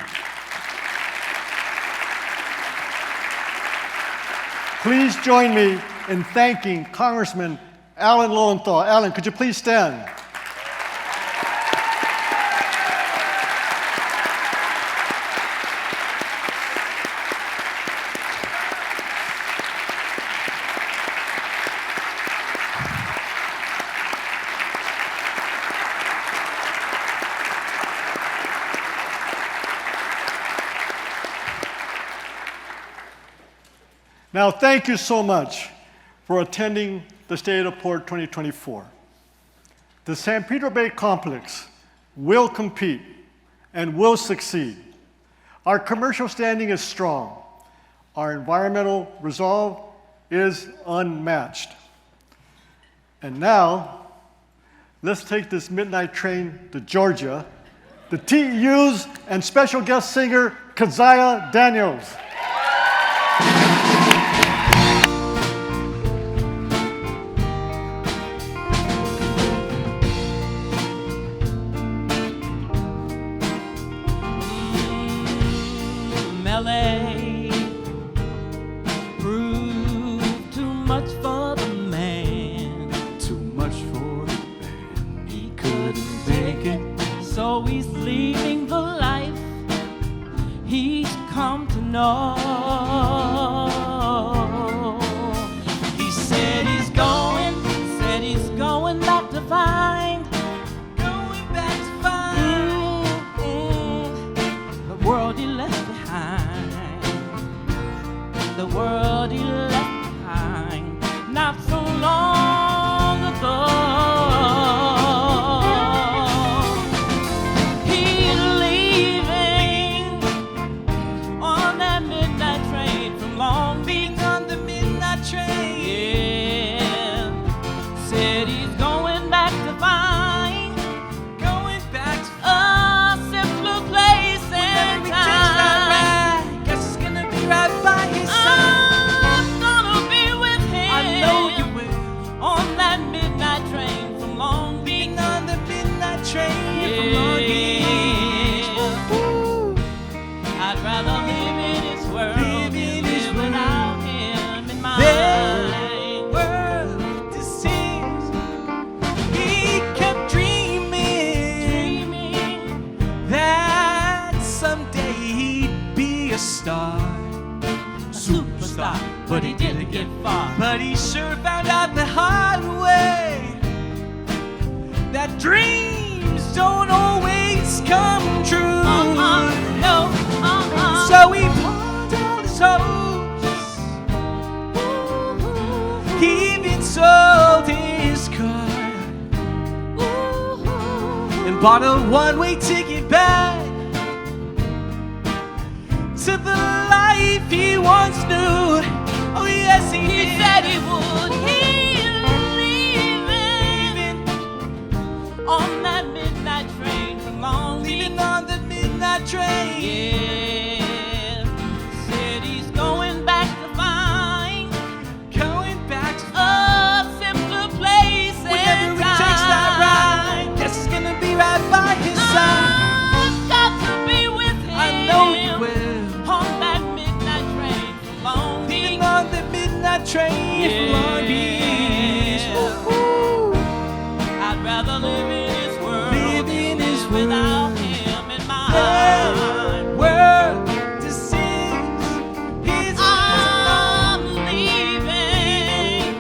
Please join me in thanking Congressman Alan Lowenthal. Alan, could you please stand? Now, thank you so much for attending the State of Port 2024. The San Pedro Bay Complex will compete and will succeed. Our commercial standing is strong. Our environmental resolve is unmatched. And now, let's take this midnight train to Georgia, the TEUs and special guest singer, Keziah Daniels. But he didn't get far. But he sure found out the hard way that dreams don't always come true. No. So he pawned all his hopes. He even sold his car and bought a one-way ticket back to the life he once knew. Oh yes, he said he would. He's leaving on that midnight train from Long Beach. Leaving on the midnight train. Yeah, said he's going back to find, going back to a simpler place. Whenever he takes that ride, guess it's gonna be right by his side. I've got to be with him. I know you will. On that midnight train from Long Beach. On the midnight train from Long Beach. I'd rather live in his world, without him in my world to sing his I'm leaving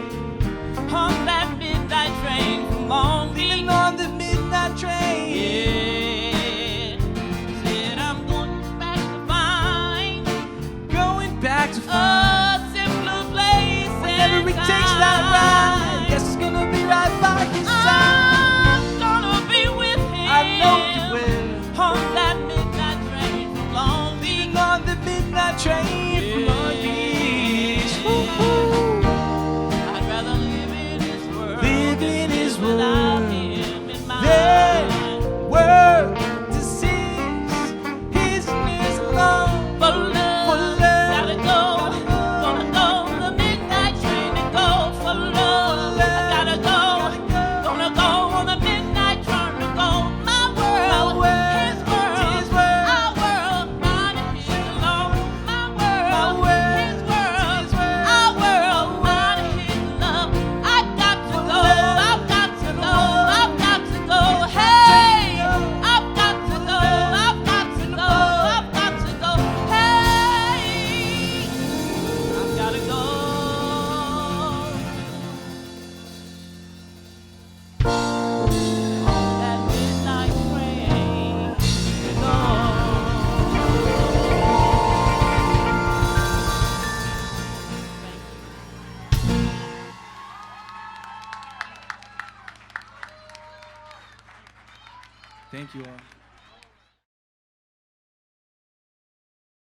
on that midnight train from Long Thank you all.